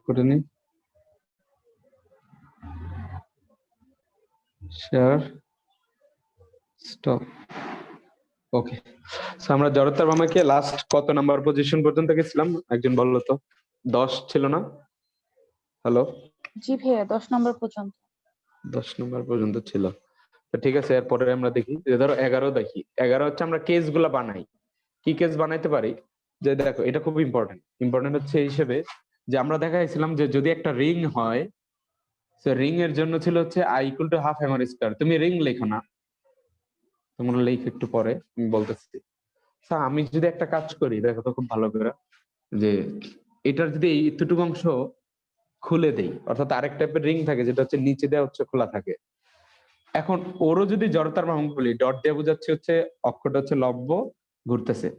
করে নি share stop. ওকে, আমরা জড়তার বামাকে লাস্ট কত নাম্বার পজিশন পর্যন্ত গেছিলাম একজন বললো তো? 10 ছিল না? হ্যালো, জি ভাইয়া 10 নম্বর পর্যন্ত। 10 নাম্বার পর্যন্ত ছিল। তো ঠিক আছে, এরপরে আমরা দেখি যে ধরো 11 দেখি। 11 হচ্ছে আমরা কেস গুলা বানাই। কি কেস বানাইতে পারি? যে দেখো এটা খুব ইম্পর্টেন্ট। ইম্পর্টেন্ট হচ্ছে এই হিসেবে যে আমরা দেখাইছিলাম যে যদি একটা রিং হয়, সে রিং এর জন্য ছিল হচ্ছে i equal to half MR square. তুমি রিং লেখো না, তোমরা লেখ একটু পরে, আমি বলতেছি। আমি যদি একটা কাজ করি, দেখো তো খুব ভালো করে, যে এটার যদি এতটুকু অংশ খুলে দেই, অর্থাৎ আরেক টাইপের রিং থাকে যেটা হচ্ছে নিচে দেওয়া হচ্ছে খোলা থাকে। এখন ওরও যদি জড়তার ভ্রামক বলি, ডট দিয়ে বোঝাচ্ছে হচ্ছে অক্ষটা হচ্ছে লব্ব ঘুরতেছে,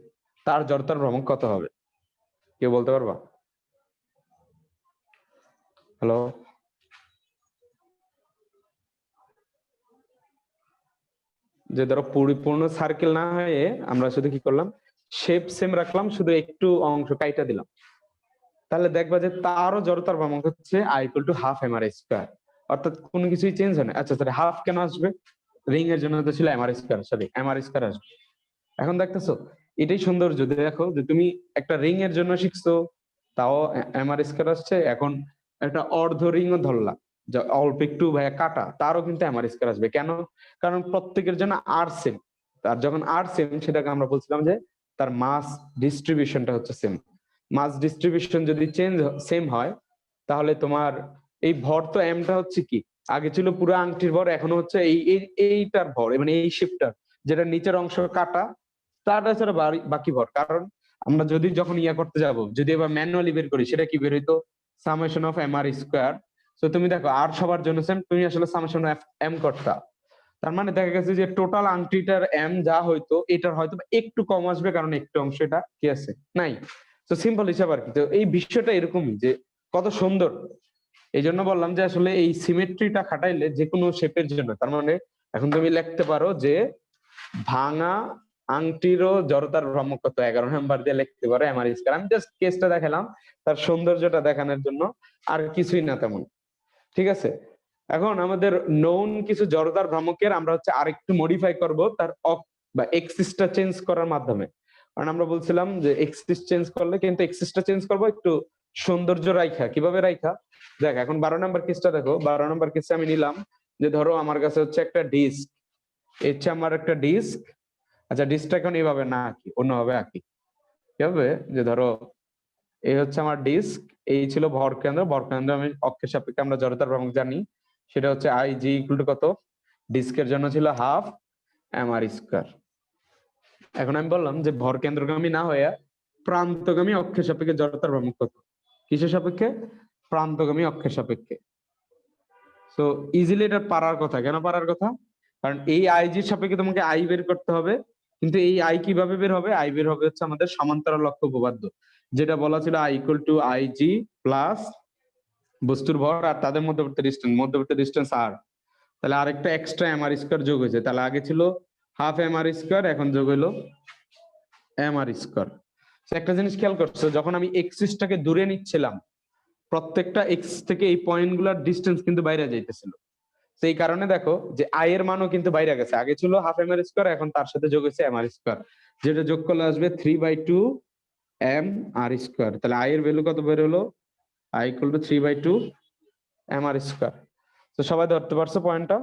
তার জড়তার ভ্রামক কত হবে? কেউ বলতে পারবা? হ্যালো, যে ধরো পরিপূর্ণ সার্কেল না হয়ে আমরা শুধু কি করলাম, শেপ সেম রাখলাম, শুধু একটু অংশ কাইটা দিলাম, তাহলে দেখবা যে তারও জড়তার ভ্রামক হচ্ছে i equal to half MR square. অর্থাৎ কোনো কিছুই চেঞ্জ হয় না। আচ্ছা তাহলে হাফ কেন আসবে? রিং এর জন্য তো ছিল MR square, sorry MR square আসবে। এখন দেখতেছো এটাই সৌন্দর্য, দেখো যে তুমি একটা রিং এর জন্য শিখছো, তাও এমআর স্কয়ার আসছে। এখন একটা অর্ধ রিংও ধরলা, অল্প একটু ভাইয়া কাটা, তারও কিন্তু এমআর স্কয়ার আসবে। কেন? কারণ প্রত্যেকের জন্য আর সেম। তার যখন আর সেম, সেটাকে আমরা বলছিলাম যে তার মাস ডিস্ট্রিবিউশনটা হচ্ছে সেম। মাস ডিস্ট্রিবিউশন যদি সেম হয়, তাহলে তোমার এই ভর তো এমটা হচ্ছে কি, আগে ছিল পুরো আংটির ভর, এখনো হচ্ছে এইটার ভর, মানে এই শিপটার, যেটা নিচের অংশ কাটা, তারটা ছাড়া বাকি ভর। কারণ আমরা যদি যখন ইয়া করতে যাব, যদি এবার ম্যানুয়ালি বের করি, সেটা কি বের হইতো? Summation of M R square. তো তুমি দেখো আর সবার জন্য সেম, তুমি আসলে সামেশন অফ এম করতা, তার মানে দেখা গেছে যে টোটাল আংটিটার এম যা হয়তো, এটার হয়তো একটু কম আসবে, কারণ একটু অংশ এটা কি আছে নাই। তো সিম্পল হিসাব আর কি। তো এই বিষয়টা এরকমই যে কত সুন্দর। এই জন্য বললাম যে আসলে এই সিমেট্রিটা খাটাইলে যে কোনো শেপের জন্য, তার মানে এখন তুমি লিখতে পারো যে ভাঙা আংটিরও জড়তার ভ্রামক কত, 11 নাম্বার দিয়ে লিখতে পারো এমআর স্কয়ার। আমি জাস্ট কেসটা দেখালাম তার সৌন্দর্যটা দেখানোর জন্য, আর কিছুই না তেমন। ঠিক আছে, এখন আমাদের নোন কিছু জড়তার ভ্রামকের আমরা হচ্ছে আরেকটু মডিফাই করব তার বা এক্সিসটা চেঞ্জ করার মাধ্যমে। কারণ আমরা বলছিলাম যে এক্সিস চেঞ্জ করলে, কিন্তু এক্সিসটা চেঞ্জ করবো একটু সৌন্দর্য রাইখা। কিভাবে রাইখা? দেখ এখন 12 নম্বর কেসটা দেখো। 12 নম্বর কেসে আমি নিলাম যে ধরো আমার কাছে হচ্ছে একটা ডিস্ক, হচ্ছে আমার একটা ডিস্ক। আচ্ছা ডিস্কটা এখন এইভাবে না আঁকি, অন্যভাবে আঁকি। কি হবে? যে ধরো এই হচ্ছে আমার ডিস্ক, এই ছিল ভর কেন্দ্র। ভর কেন্দ্র আমি অক্ষের সাপেক্ষে আমরা জড়তার ভ্রামক জানি, সেটা হচ্ছে আই জি ইকুয়াল টু কত? ডিস্কের জন্য ছিল হাফ এম আর স্কয়ার। এখন আমি বললাম যে ভর কেন্দ্রগামী না হয়ে প্রান্তগামী অক্ষের সাপেক্ষে জড়তার ভ্রামক কত? কিসের সাপেক্ষে? প্রান্তগামী অক্ষের সাপেক্ষে। তো ইজিলি এটা পারার কথা। কেন পারার কথা? কারণ এই আই জির সাপেক্ষে তোমাকে আই বের করতে হবে। কিন্তু এই আই কিভাবে বের হবে? আই বের হবে হচ্ছে আমাদের সমান্তরাল অক্ষ উপপাদ্য, যেটা বলা ছিল I equal two I G plus বস্তুর ভর আর তাদের মধ্যবর্তী ডিস্টেন্স আর। তাহলে আরেকটা এক্সট্রা এম আর স্কয়ার যোগ হয়েছে। তাহলে আগে ছিল হাফ এম আর স্কয়ার, এখন যোগ হইলো এম আর স্কয়ার। একটা জিনিস খেয়াল করছো, যখন আমি এক্সিসটাকে দূরে নিচ্ছিলাম, প্রত্যেকটা এক্স থেকে এই পয়েন্টগুলোর ডিস্টেন্স কিন্তু বাইরে যাইতেছিল। সেই কারণে দেখো যে আই এর মানও কিন্তু বাইরে গেছে। আগে ছিল হাফ এম আর স্কয়ার, এখন তার সাথে যোগ হয়েছে এম আর স্কয়ার, যেটা যোগ করলে আসবে 3/2 এম আর স্কয়ার। তাহলে আই এর ভ্যালু কত বের হলো? I equal to 3/2 M R square. তো সবাই ধরতে পারছো পয়েন্টটা?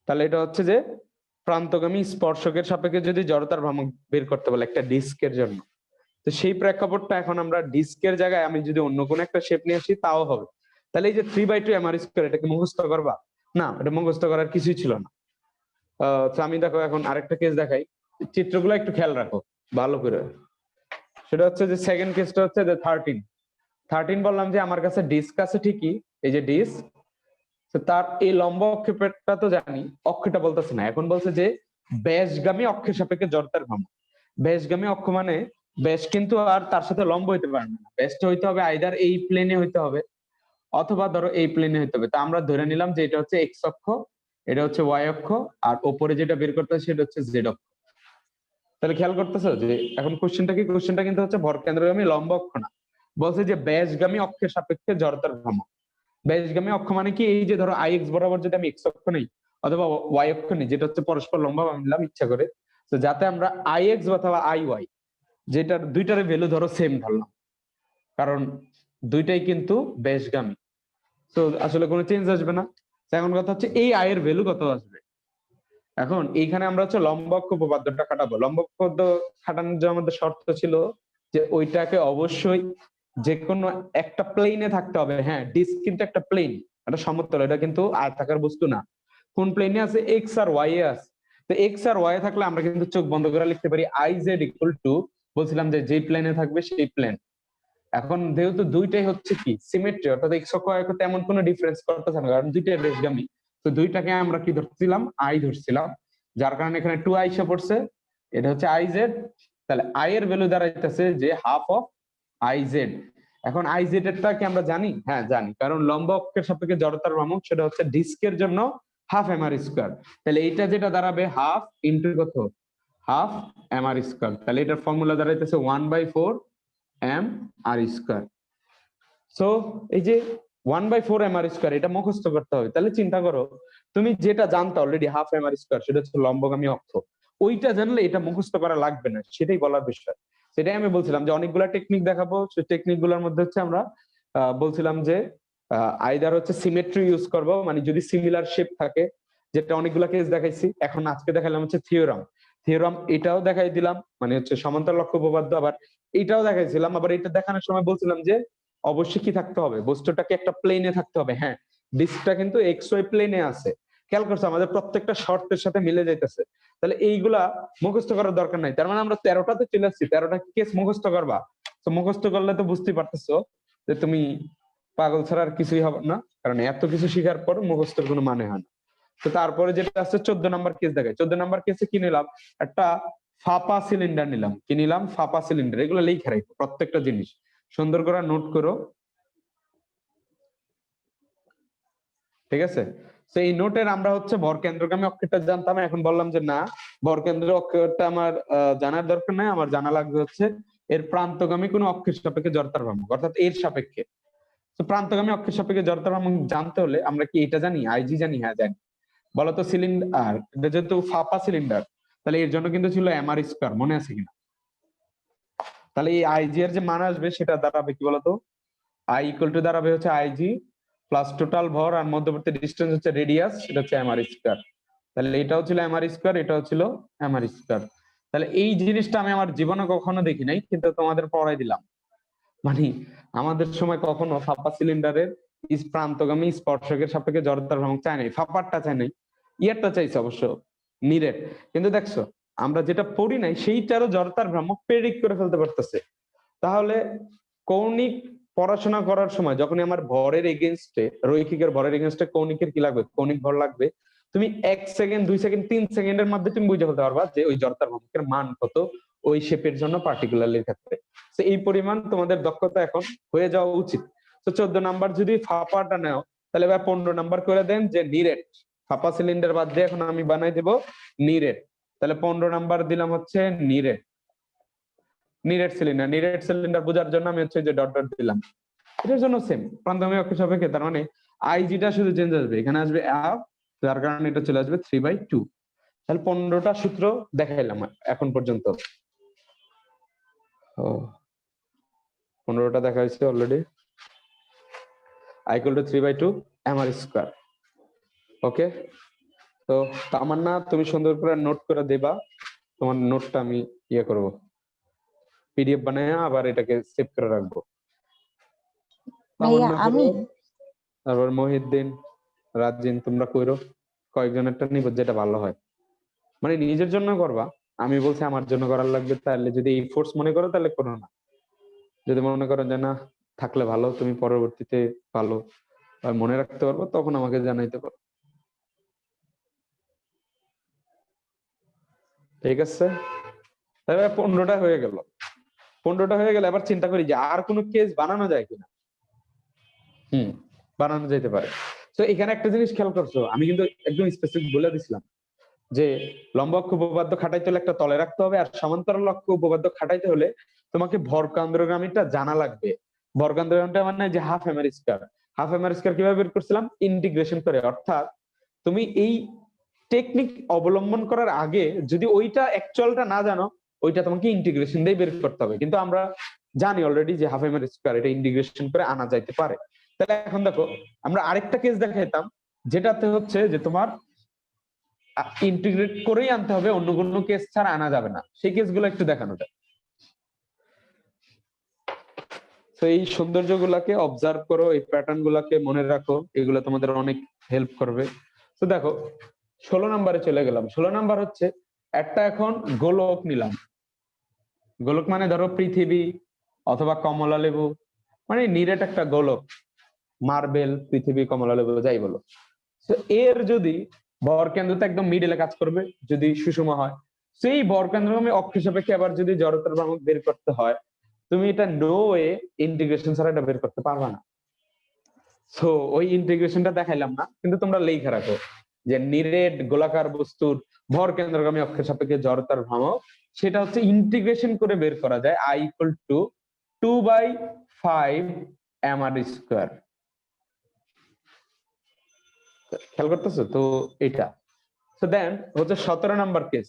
তাহলে এটা হচ্ছে যে প্রান্তগামী স্পর্শকের সাপেক্ষে যদি জড়তার ভ্রামক বের করতে বলে একটা ডিস্কের জন্য, তো সেই প্রেক্ষাপটটা এখন আমরা ডিস্কের জায়গায় আমি যদি অন্য কোনো একটা শেপ নিয়ে আসি তাও হবে। তাহলে এই যে 3/2 এম আর স্কয়ার, এটাকে মুখস্থ করবা? না, এটা মুখস্থ করার কিছুই ছিল না। তো আমি দেখো এখন আরেকটা কেস দেখাই, চিত্রগুলো একটু খেয়াল রাখো ভালো করে। সেটা হচ্ছে যে সেকেন্ড কেসটা হচ্ছে যে 13 বললাম যে আমার কাছে ডিস্ক আছে ঠিকই, এই যে ডিস্ক, তার এই লম্ব অক্ষেপটা তো জানি, অক্ষটা বলতেছে না, এখন বলছে যে ব্যাসগামী অক্ষের সাপেক্ষে জড়তার ভ্রামক। ব্যাসগামী অক্ষ মানে ব্যাস কিন্তু আর তার সাথে লম্ব হইতে পারে না, ব্যাসটা হইতে হবে আইদার এই প্লেনে হইতে হবে অথবা ধরো এই প্লেনে হইতে হবে। তা আমরা ধরে নিলাম যে এটা হচ্ছে এক্স অক্ষ, এটা হচ্ছে ওয়াই অক্ষ, আর ওপরে যেটা বের করতে হয় সেটা হচ্ছে জেড অক্ষ। তাহলে খেয়াল করতেছো যে এখন কোশ্চেনটা কি? কোশ্চেনটা কিন্তু হচ্ছে ভর কেন্দ্রগামী লম্ব অক্ষ না, বলছে যে ব্যাসগামী অক্ষের সাপেক্ষে জড়তার ভ্রমণ। ব্যাসগামী অক্ষ মানে কি, এই যে ধরো আই এক্স বরাবর যদি আমি এক্স অক্ষ নেই অথবা ওয়াই অক্ষ নেই, যেটা হচ্ছে পরস্পর লম্বা নিলাম ইচ্ছা করে, তো যাতে আমরা আই এক্স অথবা আই ওয়াই যেটার দুইটার ভ্যালু ধরো সেম ধরলাম, কারণ দুইটাই কিন্তু ব্যাসগামী, তো আসলে কোনো চেঞ্জ আসবে না। এখন কথা হচ্ছে এই আই এর ভ্যালু কত আসবে। এখন এইখানে আমরা হচ্ছে লম্ব অক্ষ উপপাদ্যটা খাটাবো। লম্ব অক্ষ উপপাদ্য খাটানোর জন্য আমাদের শর্ত ছিল যে ওইটাকে অবশ্যই যে কোনো একটা প্লেনে থাকতে হবে। হ্যাঁ, ডিস্ক কিন্তু একটা প্লেন, একটা সমতল, এটা কিন্তু আয়তাকার বস্তু না। কোন প্লেনে আছে? এক্স আর ওয়াই এ আছে। তো এক্স আর ওয়াই থাকলে আমরা কিন্তু চোখ বন্ধ করে লিখতে পারি আই জেড ইকুয়াল টু, বলছিলাম যে যেই প্লেনে থাকবে সেই প্লেন। এখন যেহেতু দুইটাই হচ্ছে কি সিমেট্রি, অর্থাৎ এক্স অক্ষ ওয়াই অক্ষ তেমন কোনো ডিফারেন্স করতেছে না, কারণ দুইটাই রেশগামী, তো দুইটাকে আমরা কি ধরছিলাম? আই ধরছিলাম, যার কারণে এখানে টু আই এসে পড়ছে। এটা হচ্ছে আই জেড, তাহলে আই এর ভ্যালু দাঁড়াইতেছে যে হাফ অফ আই জেড। এখন আই জেড এরটা কি আমরা জানি? হ্যাঁ জানি, কারণ লম্ব অক্ষের সাপেক্ষে জড়তার ভ্রমণ সেটা হচ্ছে ডিস্কের জন্য হাফ এম আর স্কোয়ার। তাহলে এইটা যেটা দাঁড়াবে হাফ ইন্টু কত? Half M R square. তাহলে এটার formula দাঁড়াইতেছে 1/4 M R square. So এই যে 1/4 এম আর স্কোয়ার, এটা মুখস্থ করতে হবে। তাহলে চিন্তা করো, তুমি যেটা জানতো already half M R square, সেটা হচ্ছে লম্বগামী অক্ষ, ওইটা জানলে এটা মুখস্থ করা লাগবে না, সেটাই বলার বিষয়। সেটাই আমি বলছিলাম যে অনেকগুলা টেকনিক দেখাবো, সেই টেকনিক গুলোর মধ্যে হচ্ছে আমরা বলছিলাম যে আইদার হচ্ছে সিমেট্রি ইউজ করব, মানে যদি সিমিলার শেপ থাকে, যেটা অনেকগুলা কেস দেখাইছি। এখন আজকে দেখালাম হচ্ছে থিওরাম। থিওরাম এটাও দেখাই দিলাম, মানে হচ্ছে সমান্তরাল অক্ষ উপপাদ্য, আবার এটাও দেখাইছিলাম। আবার এটা দেখানোর সময় বলছিলাম যে অবশ্যই কি থাকতে হবে, বস্তুটাকে একটা প্লেনে থাকতে হবে। হ্যাঁ, ডিস্কটা কিন্তু এক্স ওয়াই প্লেনে আছে, খেয়াল করছো আমাদের প্রত্যেকটা শর্তের সাথে মিলে যাইতেছে। তাহলে এইগুলা মুখস্থ করার দরকার নাই। তার মানে আমরা 13টাতে চলে আসছি, 13টা কেস মুখস্থ করবা। তো মুখস্থ করলে তো বুঝতেই পারতেছো যে তুমি পাগল ছাড়া আর কিছুই হবে না, কারণ এত কিছু শিখার পর মুখস্থের কোনো মানে হয় না। তো তারপরে যেটা আছে 14 নাম্বার কেস দেখায়। 14 নাম্বার কেসে কি নিলাম? একটা ফাঁপা সিলিন্ডার নিলাম। কি নিলাম? ফাঁপা সিলিন্ডার। এগুলো লিখে রাখো, প্রত্যেকটা জিনিস সুন্দর করে নোট করো, ঠিক আছে? তো এই নোটের আমরা হচ্ছে ভর কেন্দ্রগামী অক্ষরটা জানতাম, এখন বললাম যে না, ভর কেন্দ্র অক্ষরটা আমার জানার দরকার নাই, আমার জানা লাগবে হচ্ছে এর প্রান্তগামী কোন অক্ষের সাপেক্ষে জড়তার ভ্রামক, অর্থাৎ এর সাপেক্ষে। তো প্রান্তগামী অক্ষের সাপেক্ষে জড়তার ভ্রামক জানতে হলে আমরা কি এটা জানি? আইজি জানি? হ্যাঁ জানি। বলতো সিলিন্ডার, যেহেতু ফাঁপা সিলিন্ডার, তাহলে এর জন্য কিন্তু ছিল এম আর স্কোয়ার, মনে আছে কিনা? তাহলে এই আইজি এর যে মান আসবে সেটা দাঁড়াবে কি বলতো? আই ইকুয়াল টু দাঁড়াবে হচ্ছে আইজি প্লাস টোটাল ভর আর মধ্যবর্তী ডিস্টেন্স হচ্ছে রেডিয়াস, সেটা হচ্ছে এম আর স্কোয়ার। তাহলে এটাও ছিল এম আর স্কোয়ার, এটাও ছিল এম আর স্কোয়ার। তাহলে এই জিনিসটা আমি আমার জীবনে কখনো দেখি নাই, কিন্তু তোমাদের পড়াই দিলাম। মানে আমাদের সময় কখনো ফাঁপা সিলিন্ডারের প্রান্তগামী স্পর্শকের সাপেক্ষে জড়তার ভ্রামক চাই নাই, ফাঁপারটা চাই নাই, ইয়ারটা চাইছে অবশ্য, নিরেট। কিন্তু দেখছো আমরা যেটা পড়ি নাই সেইটারও জড়তার ভ্রামক প্রেডিক্ট করে ফেলতে পারতেছে। তাহলে কৌণিক পড়াশোনা করার সময় যখন আমার ভরের এগেনস্টে, রৈখিকের ভরের এগেনস্টে কৌণিকের কি লাগবে? কৌণিক ভর লাগবে। তুমি 1 সেকেন্ড 2 সেকেন্ড 3 সেকেন্ডের মধ্যে তুমি বুঝে ফেলতে পারবা যে ওই জড়তার ভ্রামকের মান কত ওই শেপের জন্য পার্টিকুলারলি ক্ষেত্রে। তো এই পরিমাণ তোমাদের দক্ষতা এখন হয়ে যাওয়া উচিত। তো 14 নাম্বার যদি ফাঁপাটা নাও, তাহলে এবার 15 নাম্বার করে দেন যে নিরেট। ফাঁপা সিলিন্ডার বাদ দিয়ে এখন আমি বানাই দেব নিরেট। তাহলে 15 নাম্বার দিলাম হচ্ছে নিরেট। নিরেট সিলিন্ডার, নিরেট সিলিন্ডার বোঝার জন্য আমি হচ্ছে যে ডট ডট দিলাম। এটার জন্য সেম প্রান্তগামী অক্ষের সাপেক্ষে, তার মানে আইজিটা শুধু চেঞ্জ আসবে, এখানে আসবে এফ, যার কারণে এটা চলে আসবে 3/2। তাহলে 15টা সূত্র দেখাইলাম এখন পর্যন্ত। ও 15টা দেখা হয়েছে already. I equal to 3/2 M R square. Okay, তো তামান্না তুমি সুন্দর করে নোট করে দেবা। তোমার নোটটা আমি ইয়ে করবো, পিডিএফ বানায় আবার এটাকে সেভ করে রাখবো। ভাইয়া তামান্না করো, আমি তারপর মহিউদ্দিন, রাজিন, তোমরা কইরো। কয়েকজনেরটা নিব যেটা ভালো হয়, মানে নিজের জন্য করবা। আমি বলছি আমার জন্য করার লাগবে, তাহলে যদি এই ফোর্স মনে করো তাহলে করো না। যদি মনে করো যে না থাকলে ভালো, তুমি পরবর্তীতে ভালো মনে রাখতে পারবো, তখন আমাকে জানাইতে পারো। ঠিক আছে, তাহলে 15টা হয়ে গেল। 15টা হয়ে গেলে এবার চিন্তা করি যে আর কোনো কেস বানানো যায় কিনা। বানানো যেতে পারে। তো এখানে একটা জিনিস খেয়াল করছো, আমি কিন্তু একদম স্পেসিফিক বলে দিছিলাম যে লম্ব অক্ষ উপপাদ্য খাটাইতে হলে একটা তলে রাখতে হবে, আর সমান্তরাল অক্ষ উপপাদ্য খাটাইতে হলে তোমাকে ভর কেন্দ্রগামীটা জানা লাগবে। বর্গান্তরণটা মানে যে half M R square. Half M R square কিভাবে বের করছিলাম? ইন্টিগ্রেশন করে। অর্থাৎ তুমি এই টেকনিক অবলম্বন করার আগে যদি ওইটা অ্যাকচুয়ালটা না জানো, ওইটা তোমাকে ইন্টিগ্রেশন দিয়ে বের করতে হবে। কিন্তু আমরা জানি অলরেডি যে হাফ এম আর স্কয়ার, এটা ইন্টিগ্রেশন করে আনা যাইতে পারে। তাহলে এখন দেখো আমরা আরেকটা কেস দেখাইতাম, যেটাতে হচ্ছে যে তোমার ইন্টিগ্রেট করেই আনতে হবে, অন্য কোনো কেস ছাড়া আনা যাবে না। সেই কেসগুলো একটু দেখানো যায়। তো এই সৌন্দর্য গুলাকে অবজার্ভ করো, এই প্যাটার্ন গুলাকে মনে রাখো, এগুলো তোমাদের অনেক হেল্প করবে। তো দেখো 16 নম্বরে চলে গেলাম। 16 নাম্বার হচ্ছে একটা এখন গোলক নিলাম। গোলক মানে ধরো পৃথিবী অথবা কমলা লেবু, মানে নিরেট একটা গোলক, মার্বেল, পৃথিবী, কমলা লেবু যাই বলো। তো এর যদি ভর কেন্দ্রটা একদম মিডলে কাজ করবে, যদি সুষম হয়, সেই ভর কেন্দ্রগামী অক্ষ সাপেক্ষে আবার যদি জড়তার ভ্রামক বের করতে হয়, তুমি এটা নো ওয়ে ইন্টিগ্রেশন ছাড়া এটা বের করতে পারবা না। সো ওই ইন্টিগ্রেশনটা দেখাইলাম না, কিন্তু তোমরা লেখা রাখো যে নিরেট গোলাকার বস্তুর ভর কেন্দ্রগামী অক্ষের সাপেক্ষে জড়তার ভ্রামক, সেটা হচ্ছে ইন্টিগ্রেশন করে বের করা যায় I equal to 2/5 mr square. খেয়াল করতেছো তো এটা। তো দেন হচ্ছে 17 নাম্বার কেস,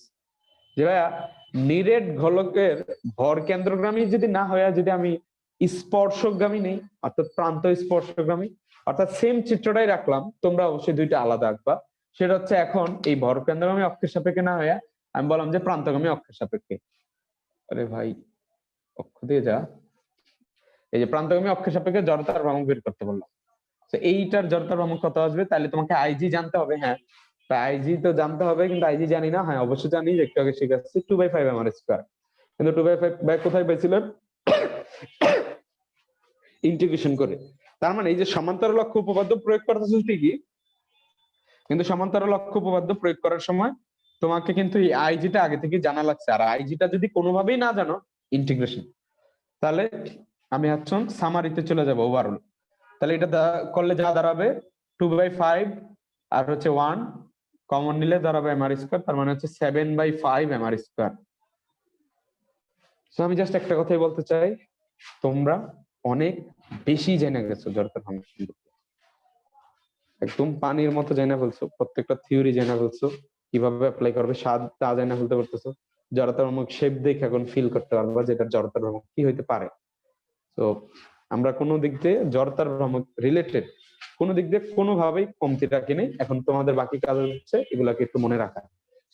যে ভাইয়া নিরেট গোলকের ভর কেন্দ্রগামী যদি না হয়, যদি আমি স্পর্শকগামী নেই, অর্থাৎ প্রান্ত স্পর্শকগামী, অর্থাৎ সেম চিত্রটাই রাখলাম, তোমরা অবশ্যই দুইটা আলাদা আঁকবা। সেটা হচ্ছে এখন এই ভর কেন্দ্রগামী অক্ষের সাপেক্ষে না হইয়া আমি বললাম যে প্রান্তগামী অক্ষের সাপেক্ষে। আরে ভাই অক্ষ দিয়ে যা, এই যে প্রান্তগামী অক্ষের সাপেক্ষে জড়তার ভ্রামক বের করতে বললাম। তো এইটার জড়তার ভ্রামক কত আসবে? তাহলে তোমাকে আইজি জানতে হবে। হ্যাঁ, আইজি তো জানতে হবে, কিন্তু আইজি জানি না। হ্যাঁ অবশ্যই জানি, যে একটু আগে শিখাচ্ছি 2/5 mr স্কয়ার। কিন্তু 2/5 কোথায় পেয়েছিলেন? ইন্টিগ্রেশন করে। তার মানে এই যে সমান্তরাল অক্ষ উপপাদ্য প্রয়োগ করতেছো ঠিকই, কিন্তু সমান্তরাল অক্ষ উপপাদ্য প্রয়োগ করার সময় তোমাকে কিন্তু এই আইজিটা আগে থেকে জানা লাগছে। আর আইজিটা যদি কোনোভাবেই না জানো, ইন্টিগ্রেশন, তাহলে আমি এখন সামারিতে চলে যাব ওভারঅল। তাহলে এটা করলে যা দাঁড়াবে 2/5 আর হচ্ছে 1 কমন নিলে দাঁড়াবে mr স্কয়ার, তার মানে হচ্ছে 7/5 mr স্কয়ার। তো আমি জাস্ট একটা কথাই বলতে চাই, তোমরা অনেক বেশি জেনে গেছো জড়তার ভ্রামক, একদম পানির মতো জেনে ফেলছো, প্রত্যেকটা থিওরি জেনে ফেলছো, কিভাবে অ্যাপ্লাই করবে স্বাদ তা জেনে ফেলতে পারতেছো। জড়তার ভ্রামক শেপ দেখে এখন ফিল করতে পারবা যে এটা জড়তার ভ্রামক কি হইতে পারে। তো আমরা কোনো দিক দিয়ে জড়তার ভ্রামক রিলেটেড কোনো দিক দিয়ে কোনোভাবেই কমতি রাখিনি। এখন তোমাদের বাকি কাজ হচ্ছে এগুলাকে একটু মনে রাখা।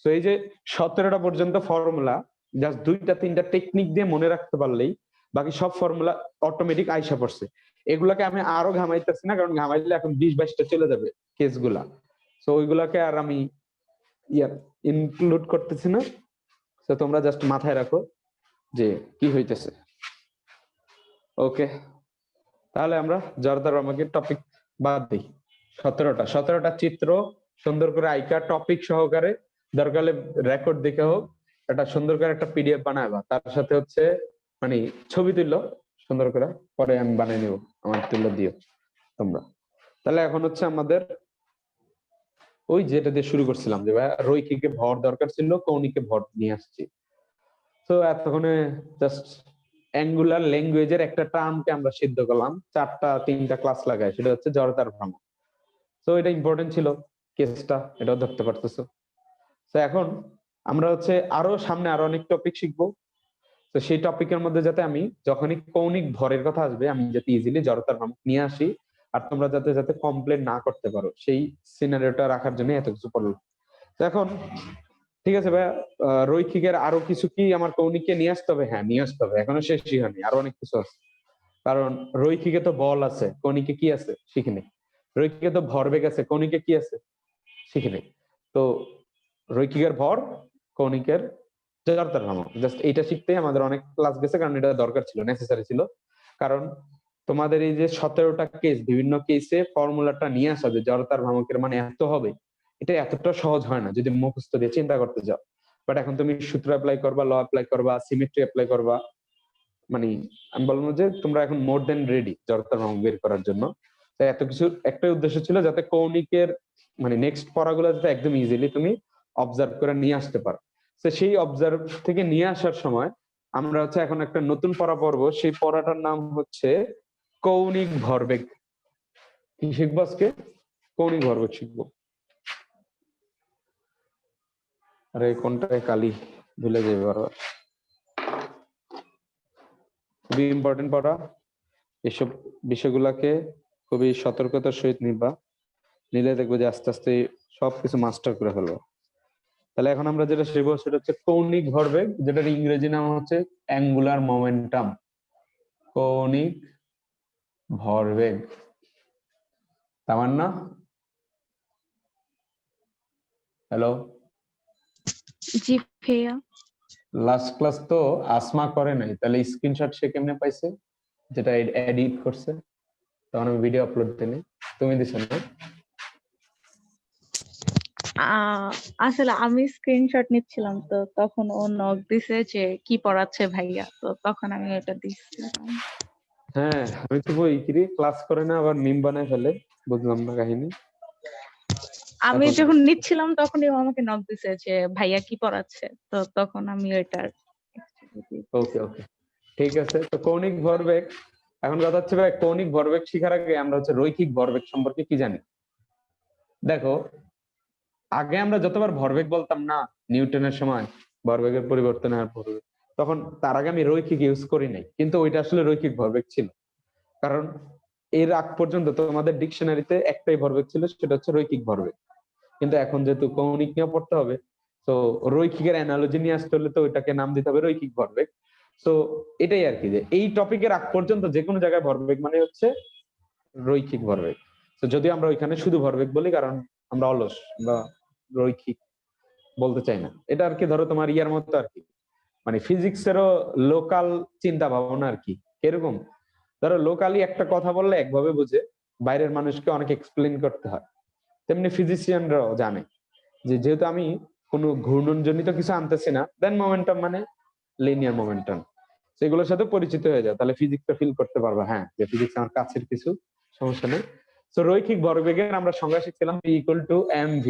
তো এই যে 17টা পর্যন্ত ফর্মুলা, জাস্ট 2-3টা টেকনিক দিয়ে মনে রাখতে পারলেই বাকি সব ফর্মুলা অটোমেটিক আইসা পড়ছে। এগুলাকে আমি আরো ঘামাইতেছি না, কারণ ঘামাইলে এখন 20-22টা চলে যাবে কেসগুলা। তো ওইগুলাকে আর আমি ইনক্লুড করতেছি না। তো তোমরা জাস্ট মাথায় রাখো যে কি হইতেছে। ওকে, তাহলে আমরা জড়তার ভ্রামকের টপিক বাদ দিই। 17টা চিত্র সুন্দর করে আইকা টপিক সহকারে, দরকার হলে রেকর্ড দেখে হোক, একটা সুন্দর করে একটা পিডিএফ বানাবা, তার সাথে হচ্ছে মানে ছবি তুললো সুন্দর করে, পরে আমি বানিয়ে নিব, আমার তুলে দিও তোমরা। তাহলে এখন হচ্ছে আমাদের ওই যেটা দিয়ে শুরু করছিলাম, যে ভাই রৈখিকে ভর দরকার ছিল, কৌণিকে ভর নিয়ে আসছি। তো এতক্ষণে জাস্ট অ্যাঙ্গুলার ল্যাঙ্গুয়েজের একটা টার্মকে আমরা সিদ্ধ করলাম 3টা ক্লাস লাগায়, সেটা হচ্ছে জড়তার ভ্রামক। তো এটা ইম্পর্টেন্ট ছিল কেসটা, এটাও ধরতে পারতেছো। তো এখন আমরা হচ্ছে আরো সামনে আরো অনেক টপিক শিখবো। তো সেই টপিকের মধ্যে যাতে আমি যখনই কৌণিক ভরের কথা আসবে, আমি যাতে ইজিলি জড়তার ভ্রামক নিয়ে আসি, আর তোমরা যাতে যাতে কমপ্লেন না করতে পারো, সেই সিনারিওটা রাখার জন্য এত কিছু পড়লাম। তো এখন ঠিক আছে ভাইয়া, রৈখিকের আরো কিছু কি আমার কৌণিককে নিয়ে আসতে হবে? হ্যাঁ নিয়ে আসতে হবে, এখনো শেষই হয়নি, আরো অনেক কিছু আছে। কারণ রৈখিকে তো বল আছে, কৌণিকে কি আছে শিখিনি। রৈখিকে তো ভরবেগ আছে, কৌণিকে কি আছে শিখিনি। তো রৈখিকের ভর, কৌণিকের জড়তার ভ্রামক, জাস্ট এইটা শিখতেই আমাদের অনেক ক্লাস গেছে, কারণ এটা দরকার ছিল, নেসেসারি ছিল। কারণ তোমাদের এই যে 17টা কেস, বিভিন্ন কেসে ফর্মুলাটা নিয়ে আসা যে জড়তার ভ্রামকের মানে এত হবে, এটা এতটা সহজ হয় না যদি মুখস্থ দিয়ে চিন্তা করতে যাও। বাট এখন তুমি সূত্র অ্যাপ্লাই করবা, ল অ্যাপ্লাই করবা, সিমেট্রি অ্যাপ্লাই করবা, মানে আমি বলবো যে তোমরা এখন মোর দেন রেডি জড়তার ভ্রামক বের করার জন্য। তাই এত কিছু একটাই উদ্দেশ্য ছিল, যাতে কৌণিকের মানে নেক্সট পড়াগুলো যাতে একদম ইজিলি তুমি অবজার্ভ করে নিয়ে আসতে পারো। তো সেই অবজার্ভ থেকে নিয়ে আসার সময় আমরা হচ্ছে এখন একটা নতুন পড়া পড়বো, সেই পড়াটার নাম হচ্ছে কৌণিক ভরবেগ কি শিখবো আজকে? কৌণিক ভরবেগ শিখবো। আরে কোনটায় কালি ভুলে যাবে বারবার। খুবই ইম্পর্টেন্ট পড়া, এসব বিষয়গুলোকে খুবই সতর্কতার সহিত নিবা, নিলে দেখবো যে আস্তে আস্তে সবকিছু মাস্টার করে ফেলবো। তাহলে এখন আমরা যেটা শিখবো সেটা হচ্ছে কৌণিক ভরবেগ, যেটার ইংরেজি নাম হচ্ছে অ্যাঙ্গুলার মোমেন্টাম। কৌণিক ভরবেগ, তামান্না হ্যালো। জি ভাইয়া। লাস্ট ক্লাস তো আসমা করে নাই, তাহলে স্ক্রিনশট সে কেমনে পাইছে যেটা এডিট করছে? তখন আমি ভিডিও আপলোড দিইনি, তুমি দিছো না? আসলে আমি স্ক্রিনশট নিচ্ছিলাম, তো তখন ও নক দিছে যে কি পড়াচ্ছে ভাইয়া, তো তখন আমি এটা দিচ্ছিলাম। হ্যাঁ, আমি তো বই কিরে ক্লাস করে না আবার মিম বানায় ফেলে, বুঝলাম না কাহিনী। আমি এখন যখন নিচ্ছিলাম তখনই ও আমাকে নক দিছে যে ভাইয়া কি পড়াচ্ছে, তো তখন আমি এটা ওকে ওকে, ঠিক আছে। তো কৌণিক ভরবেগ, এখন কথা হচ্ছে ভাই কৌণিক ভরবেগ শিখার আগে আমরা হচ্ছে রৈখিক ভরবেগ সম্পর্কে কি জানি? দেখো, আগে আমরা যতবার ভরবেগ বলতাম না নিউটনের সময়, ভরবেগের পরিবর্তন আর ভরবেগ, তখন তার আগে আমি রৈখিক ইউজ করি নাই, কিন্তু ওইটা আসলে রৈখিক ভরবেগ ছিল। কারণ এর আগ পর্যন্ত তোমাদের ডিকশনারিতে একটাই ভরবেগ ছিল, সেটা হচ্ছে রৈখিক ভরবেগ। কিন্তু এখন যেহেতু কৌণিক নিয়ে পড়তে হবে, তো রৈখিকের অ্যানালজি নিয়ে আসতে হলে তো ওইটাকে নাম দিতে হবে রৈখিক ভরবেগ। তো এটাই আর কি, যে এই টপিকের আগ পর্যন্ত যে কোনো জায়গায় ভরবেগ মানে হচ্ছে রৈখিক ভরবেগ। তো যদি আমরা ওইখানে শুধু ভরবেগ বলি, কারণ আমরা অলস বা রৈখিক বলতে চাই না। এটা আর কি, ধরো তোমার ইয়ার মতো আর কি, মানে ফিজিক্সেরও লোকাল চিন্তা ভাবনা আর কি। এরকম ধরো লোকালি একটা কথা বললে একভাবে বুঝে, বাইরের মানুষকে অনেক এক্সপ্লেন করতে হয়। তেমনি ফিজিশিয়ানরাও জানে যে যেহেতু আমি কোনো ঘূর্ণনজনিত কিছু আনতেছি না, দেন মোমেন্টাম মানে লিনিয়ার মোমেন্টাম, সেগুলোর সাথে পরিচিত হয়ে যায়, তাহলে ফিজিক্সটা ফিল করতে পারবা, হ্যাঁ যে ফিজিক্স আমার কাছের কিছু, সমস্যা নেই। তো রৈখিক ভরবেগের আমরা সংজ্ঞা শিখছিলাম P = mv।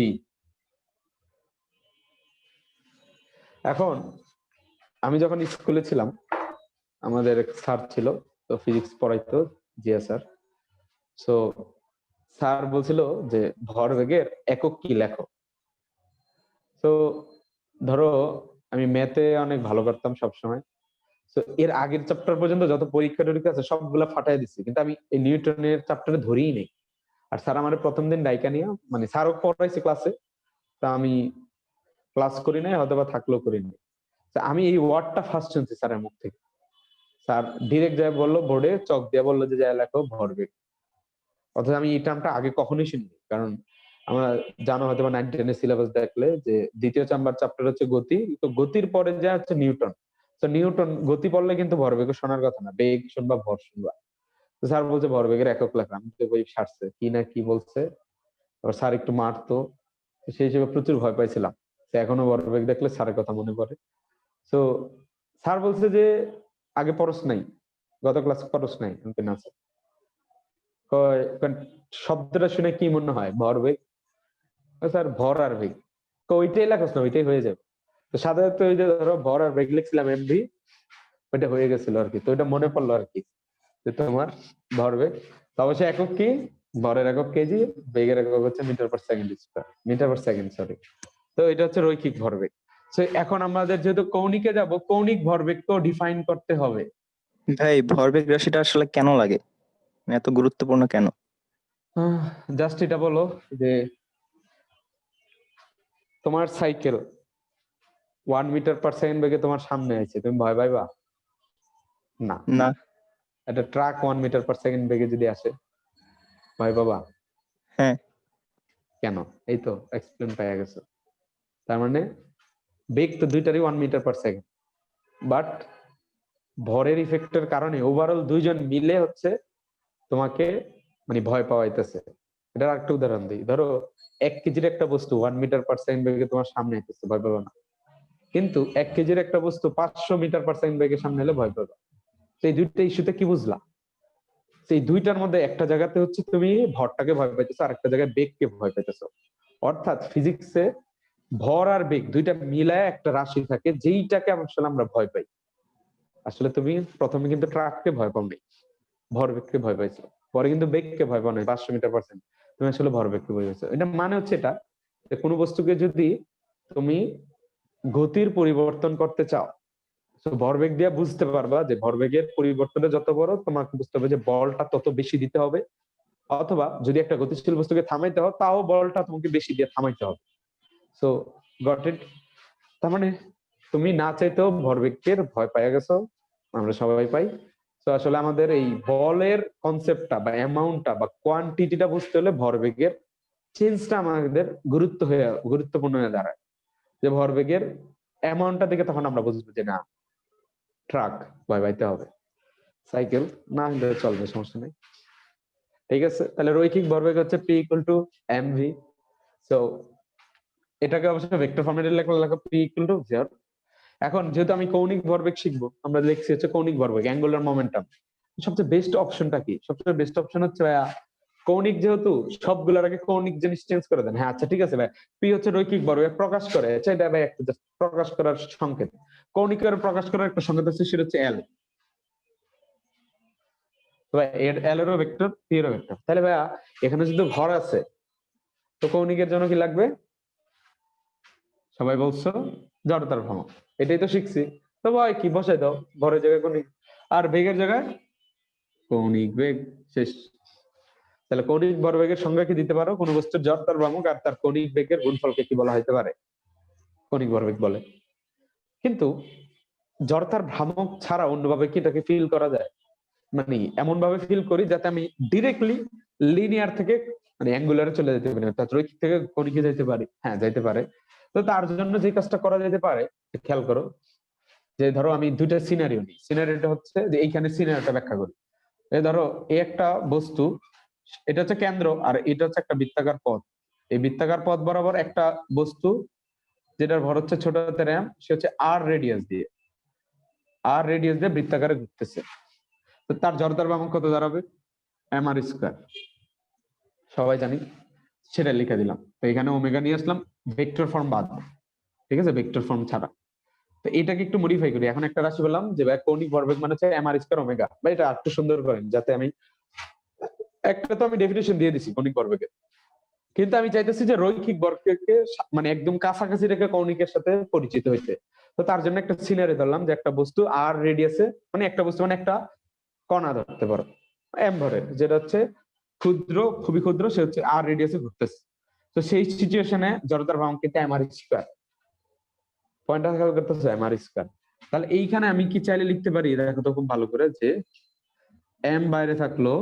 এখন আমি যখন স্কুলে ছিলাম, আমাদের এক স্যার ছিল, তো ফিজিক্স পড়াইতো, জিয়া স্যার। তো স্যার বলছিল যে ভরবেগের একক কি লেখো। তো ধরো আমি ম্যাথে অনেক ভালো করতাম সবসময়, তো এর আগের চ্যাপ্টার পর্যন্ত যত পরীক্ষা টরীক্ষা আছে সবগুলা ফাটাই দিচ্ছি, কিন্তু আমি এই নিউটনের চ্যাপ্টারে ধরেই নেই। আর স্যার আমার প্রথম দিন ডাইকা নিয়ে, মানে স্যারও পড়াইছে ক্লাসে, তা আমি ক্লাস করি নাই, হয়তো বা থাকলেও করি নাই। আমি এই ওয়ার্ডটা ফার্স্ট শুনছি স্যারের মুখ থেকে। স্যার ডিরেক্ট যায় বললো, বোর্ডে চক দিয়ে বললো যে যায় লেখো ভরবেগ। অথচ আমি এই টার্মটা আগে কখনোই শুনিনি, কারণ আমরা জানো হয়তো বা 9-10 এর সিলেবাস দেখলে যে দ্বিতীয় চ্যাপ্টার হচ্ছে গতি, তো গতির পরে যা হচ্ছে নিউটন। তো নিউটন গতি পড়লে কিন্তু ভরবেগ শোনার কথা না, বেগ শুনবা, ভর শুনবা। তো স্যার বলছে ভরবেগের একক লেখা, আমি তো বই ছাড়ছে কি না কি বলছে। আবার স্যার একটু মারতো, তো সেই হিসেবে প্রচুর ভয় পাইছিলাম। তো এখনো ভরবেগ দেখলে স্যারের কথা মনে পড়ে। তো স্যার বলছে যে আগে পড়স নাই, গত ক্লাস পড়স নাই, আমি না স্যার। শব্দটা শুনে কি মনে হয় ভরবেগ? স্যার ভর আর বেগ। ওইটাই লেখস না, ওইটাই হয়ে যাবে। তো সাধারণত ওই যে ধরো ভর আর বেগ লিখছিলাম এমভি, ওইটা হয়ে গেছিল আর কি। তো ওইটা মনে পড়লো আর কি, যে তোমার ভরবেগ। তো অবশ্যই একক কি, ভরের একক কেজি, বেগের একক হচ্ছে metre per second square, metre per second sorry. তো এটা হচ্ছে রৈখিক ভরবেগ। তো এখন আমাদের যেহেতু কৌণিকে যাব, কৌণিক ভরবেগকেও ডিফাইন করতে হবে। ভাই ভরবেগ রাশিটা আসলে কেন লাগে, মানে এত গুরুত্বপূর্ণ কেন? জাস্ট এটা বলো যে তোমার সাইকেল 1 মিটার পার সেকেন্ড বেগে তোমার সামনে আছে, তুমি ভয় পাইবা? না। না। একটা ট্রাক 1 মিটার পার সেকেন্ড বেগে যদি আসে, ভয় পাবা? হ্যাঁ। কেন? এই তো এক্সপ্লেন পাইয়া গেছো। তার মানে বেগ তো দুইটারই 1 মিটার পার সেকেন্ড, বাট ভরের ইফেক্টের কারণে ওভারঅল দুইজন মিলে হচ্ছে তোমাকে মানে ভয় পাওয়াইতেছে। এটার আরেকটা উদাহরণ দিই, ধরো 1 কেজির একটা বস্তু 1 মিটার পার সেকেন্ড বেগে তোমার সামনে আসতেছে, ভয় পাবা না। কিন্তু 1 কেজির একটা বস্তু 500 মিটার পার সেকেন্ড বেগে সামনে এলে ভয় পাবা। তো এই দুইটা ইস্যুতে কি বুঝলা? সেই দুইটার মধ্যে একটা জায়গাতে হচ্ছে তুমি ভরটাকে ভয় পাইতেছো, আর একটা জায়গায় বেগকে ভয় পাইতেছো। অর্থাৎ ফিজিক্সে ভর আর বেগ দুইটা মিলায় একটা রাশি থাকে, যেইটাকে আসলে আমরা ভয় পাই। আসলে তুমি প্রথমে কিন্তু ট্রাককে ভয় পাও নাই, ভরবেগকে ভয় পাইছো, পরে কিন্তু বেগকে ভয় পাও না 500 মিটার পার সেকেন্ড, তুমি আসলে ভরবেগকে ভয় পাইছো। এটা মানে হচ্ছে এটা যে কোনো বস্তুকে যদি তুমি গতির পরিবর্তন করতে চাও, তো ভরবেগ দিয়ে বুঝতে পারবা যে ভরবেগের পরিবর্তনটা যত বড় তোমাকে বুঝতে হবে যে বলটা তত বেশি দিতে হবে, অথবা যদি একটা গতিশীল বস্তুকে থামাইতে হয় তাও বলটা তোমাকে বেশি দিয়ে থামাইতে হবে। So got it? তার মানে তুমি না চাইতেও ভরবেগের ভয় পাইয়া গেছো, আমরা সবাই পাই। তো আসলে আমাদের এই বলের কনসেপ্টটা বা অ্যামাউন্টটা বা কোয়ান্টিটিটা বুঝতে হলে ভরবেগের চেঞ্জটা আমাদের গুরুত্বপূর্ণ হয়ে দাঁড়ায়। যে ভরবেগের অ্যামাউন্টটা দেখে তখন আমরা বুঝবো যে না, ট্রাক ভয় পাইতে হবে, সাইকেল না হলে চলবে, সমস্যা নেই। ঠিক আছে, তাহলে রৈখিক ভরবেগ হচ্ছে P equal to mv। So এটাকে অবশ্যই ভেক্টর ফরম্যাটে লেখা P ইকুয়াল টু 0। এখন যেহেতু আমি কৌণিক ভরবেগ শিখবো, আমরা লিখছি হচ্ছে কৌণিক ভরবেগ, অ্যাঙ্গুলার মোমেন্টাম। সবচেয়ে বেস্ট অপশনটা কি? সবচেয়ে বেস্ট অপশন হচ্ছে ভাইয়া কৌণিক, যেহেতু সবগুলোর আগে কৌণিক জিনিস চেঞ্জ করে দেন। হ্যাঁ আচ্ছা ঠিক আছে ভাই, পি হচ্ছে রৈখিক ভরবেগ প্রকাশ করে, আচ্ছা এটা ভাই একটা just প্রকাশ করার সংকেত। কৌণিকের প্রকাশ করার একটা সংকেত আছে, সেটা হচ্ছে এল। ভাই এল এরও ভেক্টর, পি এরও ভেক্টর। তাহলে ভাইয়া এখানে যদি ভর আছে, তো কৌণিকের জন্য কি লাগবে? সবাই বলছো জড়তার ভ্রমণ, এটাই তো শিখছি। তো ভাই কি বসাই দাও, ভরের জায়গায় কৌণিক, আর বেগের জায়গায় কৌণিক বেগ, শেষ। তাহলে কৌণিক ভরবেগের সংজ্ঞা কি দিতে পারো? কোন বস্তুর জড়তার ভ্রামক আর তার কৌণিক বেগের গুণফলকে কি বলা হতে পারে? কৌণিক ভরবেগ বলে। কিন্তু জড়তার ভ্রামক ছাড়া অন্যভাবে কি এটাকে ফিল করা যায়? মানে এমন ভাবে ফিল করি যাতে আমি ডিরেক্টলি লিনিয়ার থেকে মানে অ্যাঙ্গুলারে চলে যেতে পারি, অর্থাৎ রৈখিক থেকে কৌণিকে যেতে পারি। হ্যাঁ যাইতে পারে। তো তার জন্য যে কাজটা করা যেতে পারে, খেয়াল করো, যে ধরো আমি দুইটা সিনারিও নিই। সিনারিওটা হচ্ছে যে এইখানে সিনারিওটা ব্যাখ্যা করি। এই ধরো এই একটা বস্তু, এটা হচ্ছে কেন্দ্র, আর এটা হচ্ছে একটা বৃত্তাকার পথ। এই বৃত্তাকার পথ বরাবর একটা বস্তু, যেটার ভর হচ্ছে ছোট হাতের m, সে হচ্ছে আর রেডিয়াস দিয়ে বৃত্তাকারে ঘুরতেছে। তো তার জড়তার ভ্রামক কত দাঁড়াবে? mr square. সবাই জানি, সেটা লিখে দিলাম। তো এখানে ওমেগা নিয়ে আসলাম, ভেক্টর ফর্ম বাদ, ঠিক আছে, ভেক্টর ফর্ম ছাড়া। তো এটাকে একটু মডিফাই করি। এখন একটা রাশি বললাম যে ভাই কৌণিক ভরবেগ মানে হচ্ছে mr স্কয়ার ওমেগা। বা এটা একটু সুন্দর করেন, যাতে আমি একটা, তো আমি ডেফিনেশন দিয়ে দিছি কৌণিক ভরবেগের, কিন্তু আমি চাইতেছি যে রৈখিক ভরবেগকে মানে একদম কাছাকাছি রেখে কৌণিকের সাথে পরিচিত হইতে। তো তার জন্য একটা সিনারি ধরলাম যে একটা বস্তু আর রেডিয়াসে, মানে একটা বস্তু মানে একটা কণা ধরতে পারো এম ভরের, যেটা হচ্ছে ক্ষুদ্র, খুবই ক্ষুদ্র, সে হচ্ছে আর রেডিয়াসে ঘুরতেছে। তো সেই সিচুয়েশনে জড়তার ভ্রামক কিন্তু mr স্কয়ার। পয়েন্টটা খেয়াল করতেছে, mr স্কয়ার। তাহলে এইখানে আমি কি চাইলে লিখতে পারি, দেখো তো খুব ভালো করে, যে এম বাইরে থাকলো,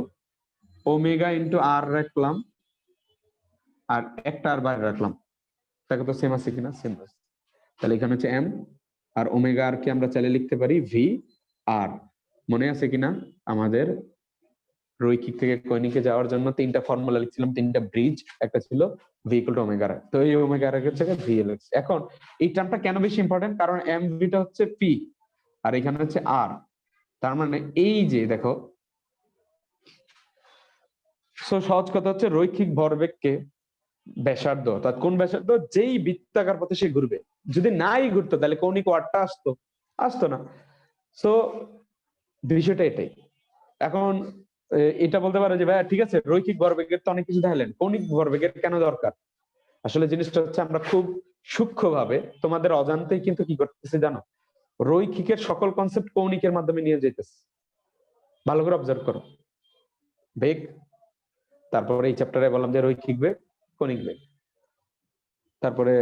ওমেগা ইন্টু আর রাখলাম, আর একটা আর বাইরে রাখলাম, দেখো তো সেম আছে কিনা, সেম আছে। তাহলে এখানে হচ্ছে এম, আর ওমেগা আর কি আমরা চাইলে লিখতে পারি ভি আর। মনে আছে কিনা আমাদের রৈখিক থেকে কৌণিকে যাওয়ার জন্য তিনটা ফর্মুলা লিখছিলাম, তিনটা ব্রিজ, একটা ছিল ভি ইকুয়াল টু ওমেগা আর। তো এই ওমেগা আর হচ্ছে ভি এলএক্স। এখন এই টার্মটা কেন বেশি ইম্পর্টেন্ট? কারণ এম ভিটা হচ্ছে পি আর এখানে হচ্ছে আর। তার মানে এই যে দেখো, সহজ কথা হচ্ছে রৈখিক ভরবেগকে ব্যাসার্ধ, অর্থাৎ কোন ব্যাসার্ধ, যেই বৃত্তাকার পথে সে ঘুরবে, যদি নাই ঘুরতো তাহলে কৌণিক ওয়ার্ডটা আসতো না। সো বিষয়টা এটাই। এখন এটা বলতে পারো যে ভাই ঠিক আছে, রৈখিক ভরবেগের তো অনেক কিছু দেখালেন, কৌণিক ভরবেগের কেন দরকার? আসলে জিনিসটা হচ্ছে আমরা খুব সূক্ষ্মভাবে তোমাদের অজান্তেই কিন্তু কি করতেছি জানো, রৈখিকের সকল কনসেপ্ট কৌণিকের মাধ্যমে নিয়ে যেতেছে। ভালো করে অবজার্ভ করো। বেগ, তারপরে এই চ্যাপ্টারে বললাম যে রৈখিক বেগ, কৌণিক বেগ, তারপরে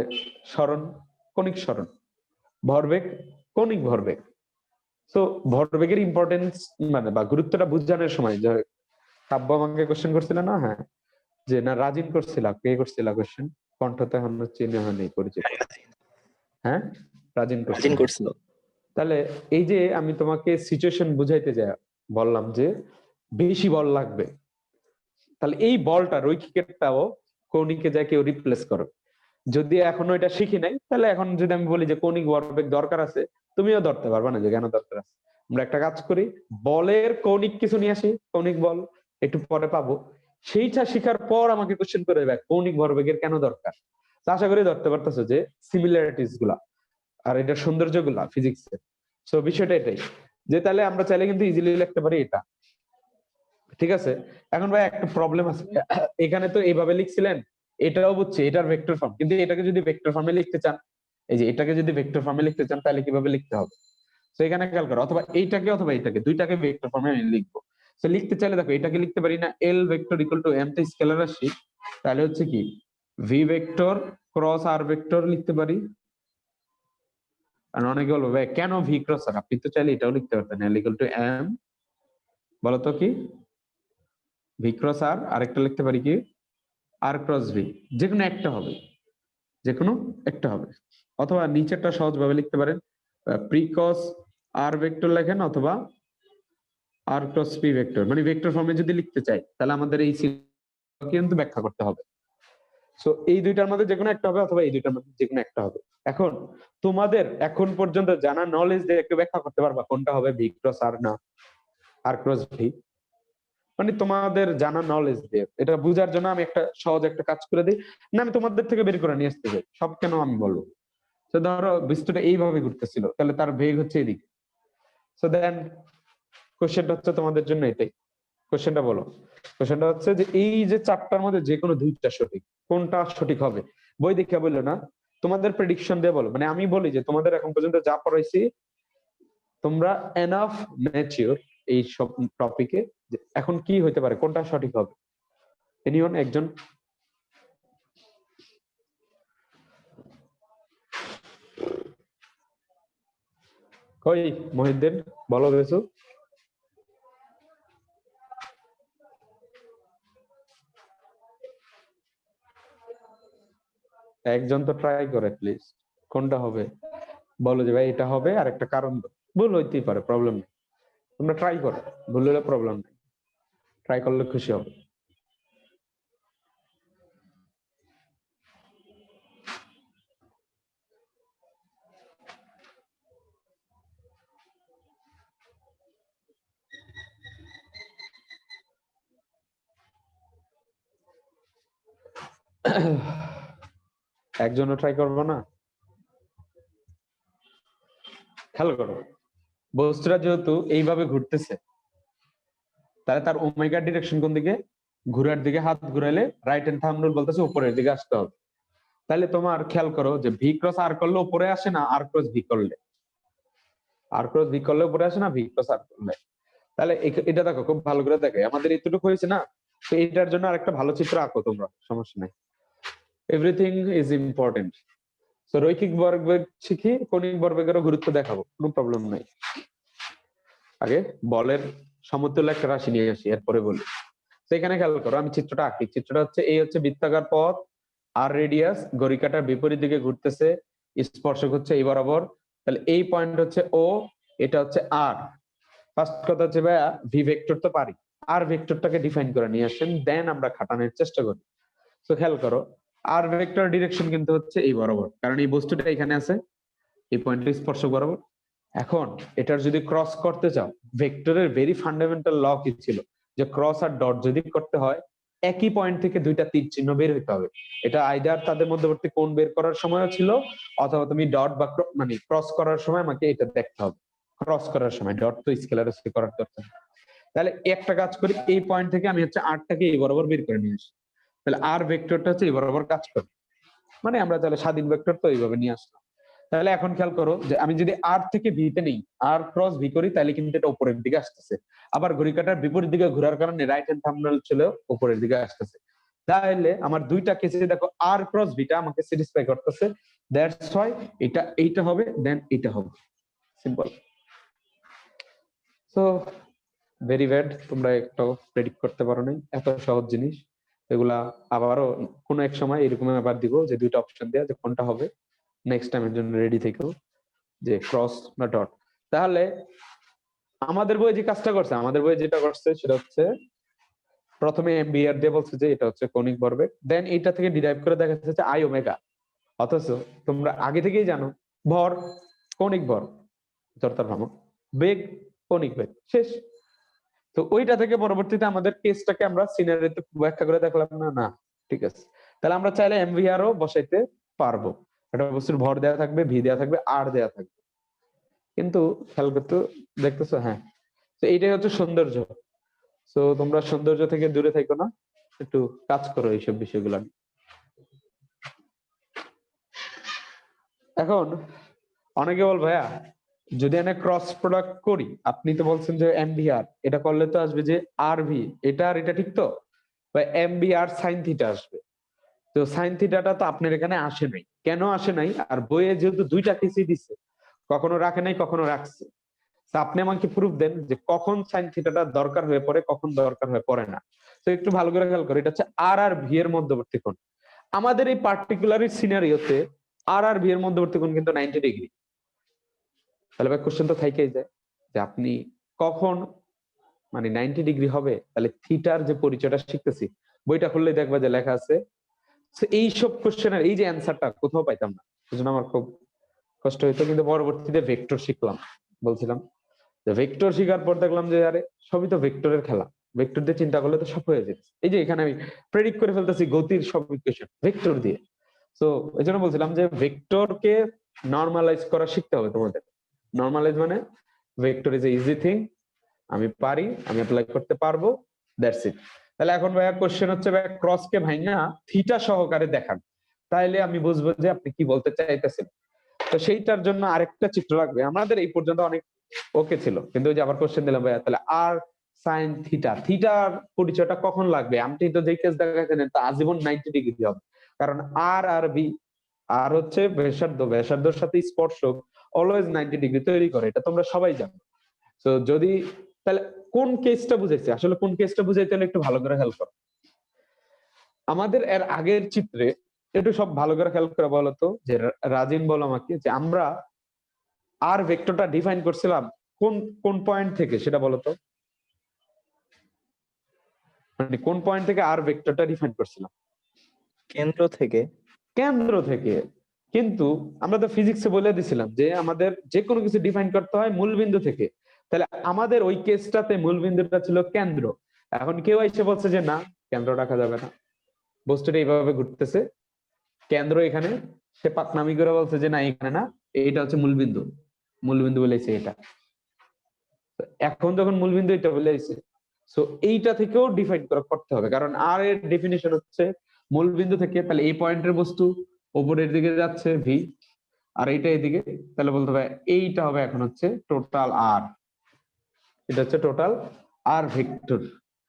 সরণ, কৌণিক সরণ, ভরবেগ, কৌণিক ভরবেগ। তো ভরবেগের ইম্পর্টেন্স মানে বা গুরুত্বটা বুঝানোর সময়, যে কাব্য আমাকে কোশ্চেন করছিল না, হ্যাঁ, যে না রাজিন করছিল, কে করছিল কোশ্চেন? কণ্ঠতে এখন চিহ্ন নেই পরিচিত। হ্যাঁ রাজিন রাজিন করছিল। করছিল। তাহলে এই যে আমি তোমাকে সিচুয়েশন বুঝাইতে যাই বললাম যে বেশি বল লাগবে, তাহলে এই বলটা রৈখিকেরটাও কৌণিকে যায় কেউ রিপ্লেস করো। যদি এখনো এটা শিখি নাই, তাহলে এখন যদি আমি বলি যে কৌণিক ভরবেগ দরকার আছে, তুমিও ধরতে পারবা না যে কেন দরকার আছে। আমরা একটা কাজ করি, বলের কৌণিক কিছু নিয়ে আসি, কৌণিক বল একটু পরে পাবো, সেইটা শিখার পর আমাকে কোশ্চেন করে দেবে কৌণিক ভরবেগের কেন দরকার। আশা করি ধরতে পারতেছো যে সিমিলারিটিস গুলা আর এটার সৌন্দর্য গুলা ফিজিক্সের। সো বিষয়টা এটাই, যে তাহলে আমরা চাইলে কিন্তু ইজিলি লিখতে পারি এটা ঠিক আছে, এখন ভাই একটা প্রবলেম আছে। এখানে তো এইভাবে লিখছিলেন, এটাও বুঝছি এটার ভেক্টর ফর্ম, কিন্তু এটাকে যদি ভেক্টর ফর্মে লিখতে চান, এই যে এটাকে যদি ভেক্টর ফর্মে লিখতে চান তাহলে কিভাবে লিখতে হবে? তো এখানে খেয়াল করো, অথবা এইটাকে অথবা এইটাকে, দুইটাকে ভেক্টর ফর্মে আমি লিখবো। তো লিখতে চাইলে দেখো, এটাকে লিখতে পারি না এল ভেক্টর ইকুয়াল টু এম, তো স্কেলার রাশি, তাহলে হচ্ছে কি ভি ভেক্টর ক্রস আর ভেক্টর লিখতে পারি। আর অনেকে বলবো ভাই কেন ভি ক্রস আর, আপনি তো চাইলে এটাও লিখতে পারতেন এল ইকুয়াল টু এম, বলতো কি ভি ক্রস আর, আরেকটা লিখতে পারি কি আর ক্রস ভি, যে কোনো একটা হবে, যে কোনো একটা হবে। অথবা নিচেরটা সহজভাবে লিখতে পারেন, প্রিকস আর ভেক্টর লেখেন, অথবা আর ক্রস পি ভেক্টর, মানে ভেক্টর ফর্মে যদি লিখতে চাই তাহলে আমাদের এই কিন্তু ব্যাখ্যা করতে হবে। সো এই দুইটার মধ্যে যে কোনো একটা হবে, অথবা এই দুইটার মধ্যে যে কোনো একটা হবে। এখন তোমাদের এখন পর্যন্ত জানা নলেজ দিয়ে একটু ব্যাখ্যা করতে পারবা কোনটা হবে ভি ক্রস আর না আর ক্রস ভি? মানে তোমাদের জানা নলেজ দিয়ে এটা বোঝার জন্য আমি একটা সহজ একটা কাজ করে দিই, না আমি তোমাদের থেকে বের করে নিয়ে আসতে চাই, সব কেন আমি বলবো। তো ধরো বস্তুটা এইভাবে ঘুরতেছিল, তাহলে তার বেগ হচ্ছে এদিকে। সো দেন কোশ্চেনটা হচ্ছে তোমাদের জন্য এটাই। কোশ্চেনটা বলো, কোশ্চেনটা হচ্ছে যে এই যে চারটার মধ্যে যে কোনো দুইটা সঠিক, কোনটা সঠিক হবে? বই দেখে বললো না, তোমাদের প্রেডিকশন দিয়ে বলো। মানে আমি বলি যে তোমাদের এখন পর্যন্ত যা পড়াইছি তোমরা এনাফ ম্যাচিওর এই সব টপিকে, এখন কি হইতে পারে, কোনটা সঠিক হবে? এনিওয়ান একজন? কই মহিউদ্দিন, বলো বেসু। একজন তো ট্রাই করে প্লিজ, কোনটা হবে বলো, যে ভাই এটা হবে, আর একটা কারণ দাও। ভুল হইতেই পারে, প্রবলেম নেই, তোমরা ট্রাই করো, ভুল হলে প্রবলেম নেই, ট্রাই করলে খুশি হবে। একজনও ট্রাই করবো না? খেয়াল করো, বস্তুটা যেহেতু এইভাবে ঘুরতেছে, তাহলে তার ওমেগা ডিরেকশন কোন দিকে? ঘুরার দিকে। হাত ঘুরাইলে রাইট হ্যান্ড থাম্ব রুল বলতেছে উপরের দিকে আসতে হবে। তাহলে তোমার খেয়াল করো যে ভি ক্রস আর করলে উপরে আসে না আর ক্রস ভি করলে? আর ক্রস ভি করলে উপরে আসে না ভি ক্রস আর করলে? তাহলে এটা দেখো, খুব ভালো করে দেখো, আমাদের এতটুকু হয়েছে না, তো এটার জন্য আরেকটা ভালো চিত্র আঁকো তোমরা, সমস্যা নাই, এভরিথিং ইজ ইম্পর্টেন্ট। তো রৈখিক ভরবেগ শিখি, কৌণিক ভরবেগেরও গুরুত্ব দেখাবো, কোনো প্রবলেম নাই। আগে বলের সমতুল্য একটা রাশি নিয়ে আসি, এরপরে বলি। তো এখানে খেয়াল করো, আমি চিত্রটা আঁকি। চিত্রটা হচ্ছে এই হচ্ছে বৃত্তাকার পথ, আর রেডিয়াস, ঘড়ি কাঁটার বিপরীত দিকে ঘুরতেছে, স্পর্শক হচ্ছে এই বরাবর। তাহলে এই পয়েন্ট হচ্ছে ও, এটা হচ্ছে আর। ফার্স্ট কথা হচ্ছে ভাইয়া ভি ভেক্টর তো পারি, আর ভেক্টরটাকে ডিফাইন করে নিয়ে আসেন, দেন আমরা খাটানোর চেষ্টা করি। তো খেয়াল করো, আর ভেক্টর ডিরেকশন কিন্তু হচ্ছে এই বরাবর, কারণ এই বস্তুটা এখানে আছে, এই পয়েন্টে স্পর্শক বরাবর। এখন এটার যদি ক্রস করতে চাও, ভেক্টরের ভেরি ফান্ডামেন্টাল ল কি ছিল, যে ক্রস আর ডট যদি করতে হয় একই পয়েন্ট থেকে দুইটা তীর চিহ্ন বের হইতে হবে। এটা আইদার তাদের মধ্যবর্তী কোণ বের করার সময়ও ছিল, অথবা তুমি ডট বা মানে ক্রস করার সময় আমাকে এটা দেখতে হবে। ক্রস করার সময় ডট তো স্কেলার করার দরকার। তাহলে একটা কাজ করি, এই পয়েন্ট থেকে আমি হচ্ছে আরটাকে এই বরাবর বের করে নিয়ে আসি, তাহলে আর ভেক্টরটা হচ্ছে এই বরাবর কাজ করে। মানে আমরা তাহলে স্বাধীন ভেক্টর তো এইভাবে নিয়ে আসলাম। তাহলে এখন খেয়াল করো যে আমি যদি আর থেকে ভিতে নেই, আর ক্রস ভি করি, তাহলে কিন্তু এটা উপরের দিকে আসতেছে। আবার ঘড়ি কাঁটার বিপরীত দিকে ঘোরার কারণে রাইট হ্যান্ড থাম্বনেল ছিল উপরের দিকে আসতেছে। তাহলে আমার দুইটা কেসে দেখো আর ক্রস ভিটা আমাকে স্যাটিসফাই করতেছে, দ্যাটস হোয়াই এটা এইটা হবে, দেন এটা হবে, সিম্পল। সো ভেরি ব্যাড, তোমরা একটু প্রেডিক্ট করতে পারো নাই এত সহজ জিনিস। এগুলা আবারও কোনো এক সময় এরকম আবার দিব, যে দুইটা অপশন দেয়া, যে কোনটা হবে। নেক্সট টাইমের জন্য রেডি থেকো, যে ক্রস না ডট। তাহলে আমাদের বই যে কাজটা করছে, আমাদের বই যেটা করছে সেটা হচ্ছে প্রথমে এমবিআর দিয়ে বলছে যে এটা হচ্ছে কৌণিক ভরবেগ, দেন এটা থেকে ডিরাইভ করে দেখা যাচ্ছে আই ওমেগা। অথচ তোমরা আগে থেকেই জানো ভর কৌণিক ভর, জড়তার ভ্রামক, বেগ কৌণিক বেগ, শেষ। তো ওইটা থেকে পরবর্তীতে আমাদের কেসটাকে আমরা সিনারিতে ব্যাখ্যা করে দেখলাম না, না ঠিক আছে। তাহলে আমরা চাইলে এমভিআর ও বসাইতে পারবো, একটা বস্তুর ভর দেওয়া থাকবে, ভি দেওয়া থাকবে, আর দেওয়া থাকবে। কিন্তু খেয়াল করতে দেখতেছো, হ্যাঁ, তো এইটাই হচ্ছে সৌন্দর্য। তো তোমরা সৌন্দর্য থেকে দূরে থেকো না, একটু কাজ করো এইসব বিষয়গুলো নিয়ে। এখন অনেকে বল ভাইয়া যদি আমি ক্রস প্রোডাক্ট করি, আপনি তো বলছেন যে এমবিআর, এটা করলে তো আসবে যে আরভি, এটা আর এটা ঠিক তো, বা এমবিআর সাইন থিটা আসবে। তো সাইন থিটাটা তো আপনার এখানে আসে নাই, কেন আসে নাই? আর বইয়ে যেহেতু দুইটা কেসই দিচ্ছে, কখনো রাখে নাই কখনো রাখছে, তো আপনি আমাকে প্রুফ দেন যে কখন সাইন থিটাটা দরকার হয়ে পড়ে, কখন দরকার হয়ে পড়ে না। তো একটু ভালো করে খেয়াল করো, এটা হচ্ছে আর আর ভি এর মধ্যবর্তী কোণ। আমাদের এই পার্টিকুলার সিনারিওতে আর আর ভি এর মধ্যবর্তী কোণ কিন্তু 90 ডিগ্রি। তাহলে ভাই কোশ্চেন তো থাইকেই যায় যে আপনি কখন মানে 90 ডিগ্রি হবে, তাহলে থিটার যে পরিচয়টা শিখতেছি, বইটা খুললে দেখবা যে লেখা আছে। এইসব কোশ্চেনের এই যে অ্যান্সারটা কোথাও পাইতাম না, সেজন্য আমার খুব কষ্ট হইতো। কিন্তু পরবর্তীতে ভেক্টর শিখলাম, বলছিলাম যে ভেক্টর শিখার পর দেখলাম যে আরে সবই তো ভেক্টরের খেলা, ভেক্টর দিয়ে চিন্তা করলে তো সব হয়ে যাচ্ছে। এই যে এখানে আমি প্রেডিক্ট করে ফেলতেছি গতির সব ইকুয়েশন ভেক্টর দিয়ে। তো এই জন্য বলছিলাম যে ভেক্টরকে নর্মালাইজ করা শিখতে হবে তোমাদের। নর্মালাইজ মানে vector is a easy thing, আমি পারি, আমি অ্যাপ্লাই করতে পারবো, দ্যাটস ইট। তাহলে এখন ভাইয়া কোশ্চেন হচ্ছে ভাইয়া ক্রস কে ভাইঙা থিটা সহকারে দেখান, তাইলে আমি বুঝবো যে আপনি কি বলতে চাইতেছেন। তো সেইটার জন্য আরেকটা চিত্র লাগবে। আমাদের এই পর্যন্ত অনেক ওকে ছিল, কিন্তু ওই যে আবার কোশ্চেন দিলাম ভাইয়া তাহলে আর সাইন থিটা, থিটার পরিচয়টা কখন লাগবে? আপনি তো যে কেস দেখাচ্ছেন তা আজীবন 90 ডিগ্রি হবে, কারণ আর আর বি, আর হচ্ছে ব্যাসার্ধ, ব্যাসার্ধের সাথে স্পর্শক অলওয়েজ 90 ডিগ্রি তৈরি করে, এটা তোমরা সবাই জানো। তো যদি তাহলে কোন কেসটা বুঝাইছে, আসলে কোন কেসটা বুঝাইতে হলে একটু ভালো করে খেয়াল করো। আমাদের এর আগের চিত্রে একটু সব ভালো করে খেয়াল করে বলতো যে রাজিন বলো আমাকে যে আমরা আর ভেক্টরটা ডিফাইন করছিলাম কোন কোন পয়েন্ট থেকে, সেটা বলতো। মানে কোন পয়েন্ট থেকে আর ভেক্টরটা ডিফাইন করছিলাম? কেন্দ্র থেকে। কেন্দ্র থেকে। কিন্তু আমরা তো ফিজিক্সে বলে দিছিলাম যে আমাদের যে কোনো কিছু ডিফাইন করতে হয় মূলবিন্দু থেকে। তাহলে আমাদের ওই কেসটাতে মূলবিন্দুটা ছিল কেন্দ্র। এখন কেউ এসে বলছে যে না, কেন্দ্র রাখা যাবে না, বস্তুটা এইভাবে ঘুরতেছে, কেন্দ্র এখানে। সে পাকনামি করে বলছে যে না এখানে না, এইটা হচ্ছে মূলবিন্দু, মূলবিন্দু বলেছে এটা। এখন যখন মূলবিন্দু এটা বলেছে, সো এইটা থেকেও ডিফাইন করতে হবে, কারণ আর এর ডেফিনিশন হচ্ছে মূলবিন্দু থেকে। তাহলে এই পয়েন্টের বস্তু উপরের দিকে যাচ্ছে ভি, আর এইটা এদিকে, তাহলে বলতে হবে এইটা হবে এখন হচ্ছে টোটাল আর, এটা হচ্ছে টোটাল আর ভেক্টর,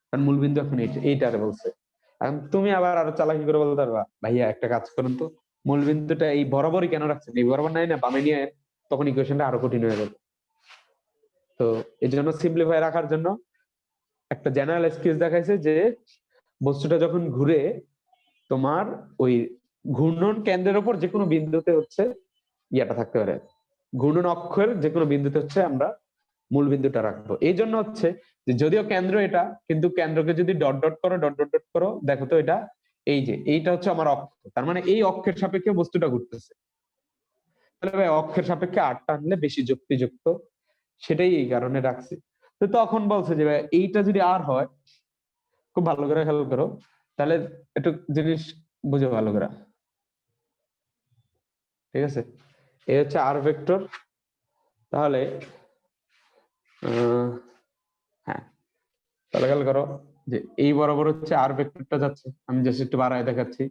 কারণ মূলবিন্দু এখন এইটারে বলছে। এখন তুমি আবার আরো চালাকি করে বলতে পারবা ভাইয়া একটা কাজ করুন তো, মূলবিন্দুটা এই বরাবরই কেন রাখছেন, এই বরাবর নাই না বামে নিয়ে, তখন ইকুয়েশনটা আরো কঠিন হয়ে যাবে। তো এই জন্য সিম্পলিফাই রাখার জন্য একটা জেনারেল স্কেচ দেখাইছে যে বস্তুটা যখন ঘুরে তোমার ওই ঘূর্ণন কেন্দ্রের উপর যে কোনো বিন্দুতে হচ্ছে ইয়াটা থাকতে পারে, ঘূর্ণন অক্ষের যে কোনো বিন্দুতে হচ্ছে আমরা মূল বিন্দুটা রাখবো। এই জন্য হচ্ছে যে যদিও কেন্দ্র এটা, কিন্তু কেন্দ্রকে যদি ডট ডট করো, ডট ডট ডট করো, দেখো তো এটা এই যে এইটা হচ্ছে আমার অক্ষ, তার মানে এই অক্ষের সাপেক্ষে বস্তুটা ঘুরতেছে। তাহলে ভাই অক্ষের সাপেক্ষে আটটা আনলে বেশি যুক্তিযুক্ত, সেটাই এই কারণে রাখছি। তো তখন বলছে যে ভাই এইটা যদি আর হয়, খুব ভালো করে খেয়াল করো, তাহলে একটু জিনিস বুঝে ভালো করে, ঠিক আছে? এই হচ্ছে আর ভেক্টর। তাহলে হ্যাঁ, তাহলে খেয়াল করো যে এই বরাবর হচ্ছে আর ভেক্টরটা যাচ্ছে, আমি জাস্ট একটু বাড়ায় দেখাচ্ছি।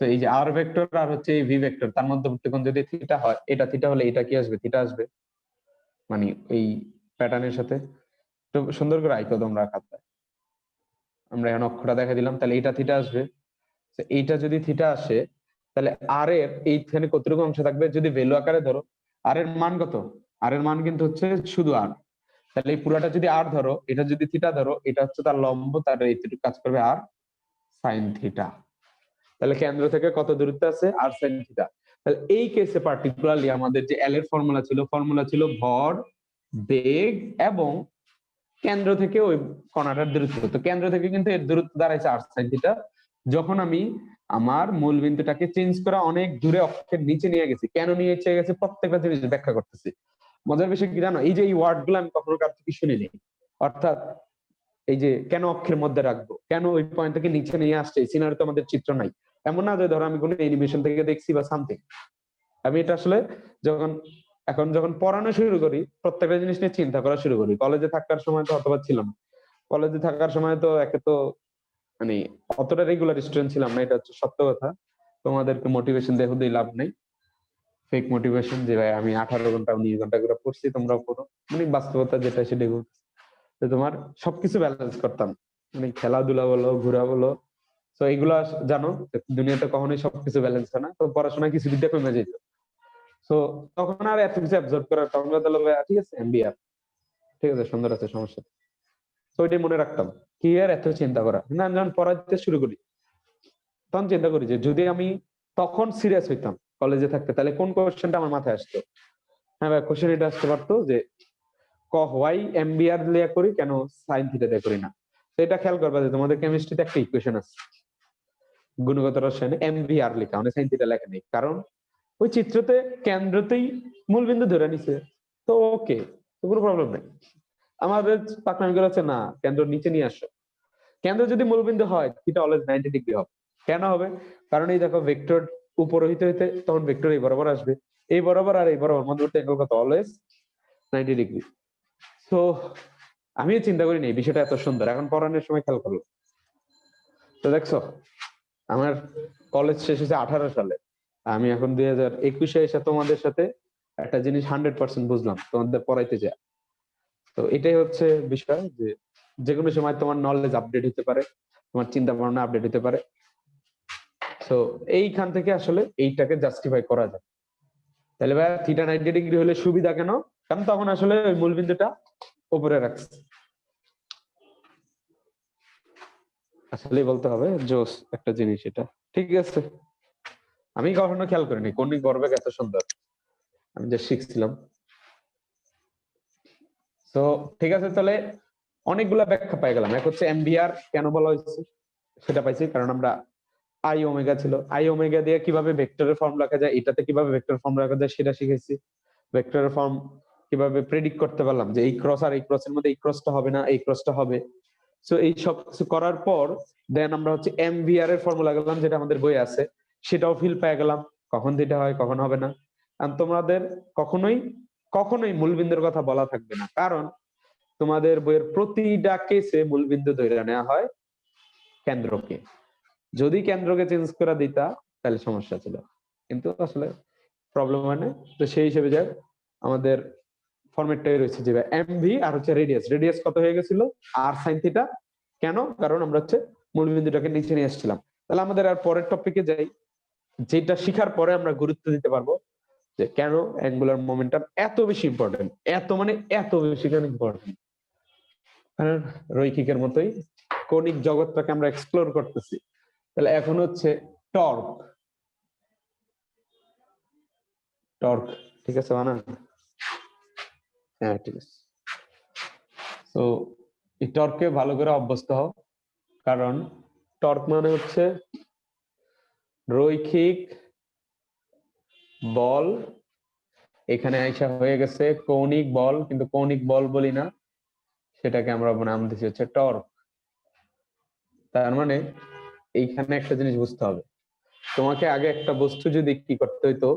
তো এই যে আর ভেক্টর আর হচ্ছে এই ভি ভেক্টর, তার মধ্যবর্তী কোণ যদি থিটা হয়, এটা থিটা হলে এটা কি আসবে? থিটা আসবে, মানে এই প্যাটার্নের সাথে। একটু সুন্দর করে আইকো তোমরা খাতায়, আমরা এখন অক্ষরটা দেখা দিলাম, তাহলে এইটা থিটা আসবে। তো এইটা যদি থিটা আসে, তাহলে আর এর এইখানে কতটুকু অংশ থাকবে যদি ভ্যালু আকারে ধরো? আর এর মান কত? আর এর মান কিন্তু হচ্ছে শুধু আর। তাহলে এই পুরাটা যদি আর ধরো, এটা যদি থিটা ধরো, এটা হচ্ছে তার লম্ব, তার এইটুকু কাজ করবে আর সাইন থিটা। তাহলে কেন্দ্র থেকে কত দূরত্বে আছে? আর সাইন থিটা। তাহলে এই কেসে পার্টিকুলারলি আমাদের যে এল এর ফর্মুলা ছিল ভর, বেগ এবং কেন্দ্র থেকে ওই কণাটার দূরত্ব। তো কেন্দ্র থেকে কিন্তু এর দূরত্ব দাঁড়াইছে আর সাইন থিটা। যখন আমি আমার মূল বিন্দুটাকে চেঞ্জ করা অনেক দূরে অক্ষের নিচে নিয়ে গেছি, কেন নিয়ে গেছি প্রত্যেকটা জিনিস ব্যাখ্যা করতেছি। মজার বিষয় কি জানো, এই যে এই ওয়ার্ড গুলো আমি কখনো কার থেকে শুনিনি। অর্থাৎ এই যে কেন অক্ষের মধ্যে রাখবো, কেন ওই পয়েন্ট থেকে নিচে নিয়ে আসছে, সিনারি তো আমাদের চিত্র নাই। এমন না যে ধরো আমি কোনো অ্যানিমেশন থেকে দেখছি বা সামথিং। আমি এটা আসলে যখন যখন পড়ানো শুরু করি, প্রত্যেকটা জিনিস নিয়ে চিন্তা করা শুরু করি। কলেজে থাকার সময় তো অথবা ছিল না, কলেজে থাকার সময় তো একে তো মানে অতটা রেগুলার স্টুডেন্ট ছিলাম না, এটা হচ্ছে সত্য কথা। তোমাদেরকে মোটিভেশন দিয়ে হুদেই লাভ নেই, ফেক মোটিভেশন যে ভাই আমি 18 ঘন্টা 19 ঘন্টা করে পড়ছি তোমরাও পড়ো, মানে বাস্তবতা যেটা সেটাই বলছি। তো তোমার সবকিছু ব্যালেন্স করতাম, মানে খেলাধুলা বলো ঘোরা বলো। তো এইগুলা জানো যে দুনিয়াতে কখনোই সবকিছু ব্যালেন্স হয় না, তো পড়াশোনা কিছু দিক দিয়ে কমে যেত। তো তখন আর এত কিছু অ্যাবজর্ব করার তখন তাহলে ভাই ঠিক আছে এমবিআর, ঠিক আছে সুন্দর আছে সমস্যা নেই। তো ওইটাই মনে রাখতাম, কি আর এত চিন্তা করা না। আমি যখন পড়াতে শুরু করি তখন চিন্তা করি যে যদি আমি তখন সিরিয়াস হইতাম কলেজে থাকতে, তাহলে কোন কোশ্চেনটা আমার মাথায় আসতো। হ্যাঁ ভাই, কোশ্চেন এটা আসতে পারতো যে হোয়াই এমবিআর লিয়া করি, কেন সাইন থিটা দিয়ে করি না। তো এটা খেয়াল করবা যে তোমাদের কেমিস্ট্রিতে একটা ইকুয়েশন আছে গুণগত রসায়নে এমভিআর লেখা, মানে সাইন থিটা লেখা নেই, কারণ ওই চিত্রতে কেন্দ্রতেই মূলবিন্দু ধরে নিছে। তো ওকে, তো কোনো প্রবলেম নেই। আমাদের পাকনামি করে হচ্ছে না, কেন্দ্র নিচে নিয়ে আসো। কেন্দ্র যদি মূলবিন্দু হয় থিটা অলওয়েজ 90 ডিগ্রি হবে। কেন হবে? কারণ এই দেখো ভেক্টর উপর হইতে হইতে তখন ভেক্টর এই বরাবর আসবে, এই বরাবর আর এই বরাবর মধ্যবর্তী অ্যাঙ্গেল কত? Always 90 degree. তো আমিও চিন্তা করিনি এই বিষয়টা এত সুন্দর, এখন পড়ানোর সময় খেয়াল করলো। তো দেখছো আমার কলেজ শেষ হয়েছে 18 সালে, আমি এখন 2021-এ এসে তোমাদের সাথে একটা জিনিস 100% বুঝলাম তোমাদের পড়াইতে যা। তো এটাই হচ্ছে বিষয় যে যে কোনো সময় তোমার নলেজ আপডেট হতে পারে, তোমার চিন্তা ভাবনা আপডেট হতে পারে। তো এইখান থেকে আসলে এইটাকে জাস্টিফাই করা যায়। তাহলে ভাই থিটা 90 ডিগ্রি হলে সুবিধা কেন? কারণ তখন আসলে ওই মূলবিন্দুটা উপরে রাখছে। আসলে বলতে হবে জোস একটা জিনিস এটা, ঠিক আছে। আমি কখনো খেয়াল করিনি কৌণিক ভরবেগ এত সুন্দর, আমি যে শিখছিলাম। তো ঠিক আছে, তাহলে অনেকগুলা ব্যাখ্যা পাই গেলাম। এক হচ্ছে এমভিআর কেন বলা হয়েছে সেটা পাইছি, কারণ আমরা আই ওমেগা ছিল, আই ওমেগা দিয়ে কিভাবে ভেক্টরের ফর্ম রাখা যায়, এটাতে কিভাবে ভেক্টর ফর্ম রাখা যায় সেটা শিখেছি। ভেক্টরের ফর্ম কিভাবে প্রেডিক্ট করতে পারলাম যে এই ক্রস আর এই ক্রসের মধ্যে এই ক্রসটা হবে না, এই ক্রসটা হবে। সো এই সব কিছু করার পর দেন আমরা হচ্ছে এমভিআর এর ফর্মুলা গেলাম, যেটা আমাদের বই আছে, সেটাও ফিল পেয়ে গেলাম কখন যেটা হয় কখন হবে না। আর তোমাদের কখনোই কখনোই মূলবিন্দুর কথা বলা থাকবে না, কারণ তোমাদের বইয়ের প্রতিটা কেসে মূলবিন্দু ধরে নেওয়া হয় কেন্দ্রকে। যদি কেন্দ্রকে চেঞ্জ করে দিতা তাহলে সমস্যা ছিল, কিন্তু আসলে প্রবলেম হয় না। তো সেই হিসেবে যাক আমাদের ফরম্যাটটাই রয়েছে যে এমভি আর হচ্ছে রেডিয়াস, রেডিয়াস কত হয়ে গেছিল আর সাইন থিটা। কেন? কারণ আমরা হচ্ছে মূলবিন্দুটাকে নিচে নিয়ে আসছিলাম। তাহলে আমাদের আর পরের টপিকে যাই, যেটা শিখার পরে আমরা গুরুত্ব দিতে পারবো যে কেন অ্যাঙ্গুলার মোমেন্টাম এত বেশি ইম্পর্টেন্ট, এত মানে এত বেশি কেন ইম্পর্টেন্ট। কারণ রৈখিকের মতোই কৌণিক জগৎটাকে আমরা এক্সপ্লোর করতেছি। তাহলে এখন হচ্ছে টর্ক, টর্ক ঠিক আছে বানা? হ্যাঁ ঠিক আছে। তো এই টর্কে ভালো করে অভ্যস্ত হও, কারণ টর্ক মানে হচ্ছে রৈখিক বল। এখানে আইসা হয়ে গেছে কৌণিক বল, কিন্তু কৌণিক বল বলি না, সেটাকে আমরা নাম দিচ্ছি হচ্ছে টর্ক। তার মানে এইখানে একটা জিনিস বুঝতে হবে, তোমাকে আগে একটা বস্তু যদি কি করতে হইতো,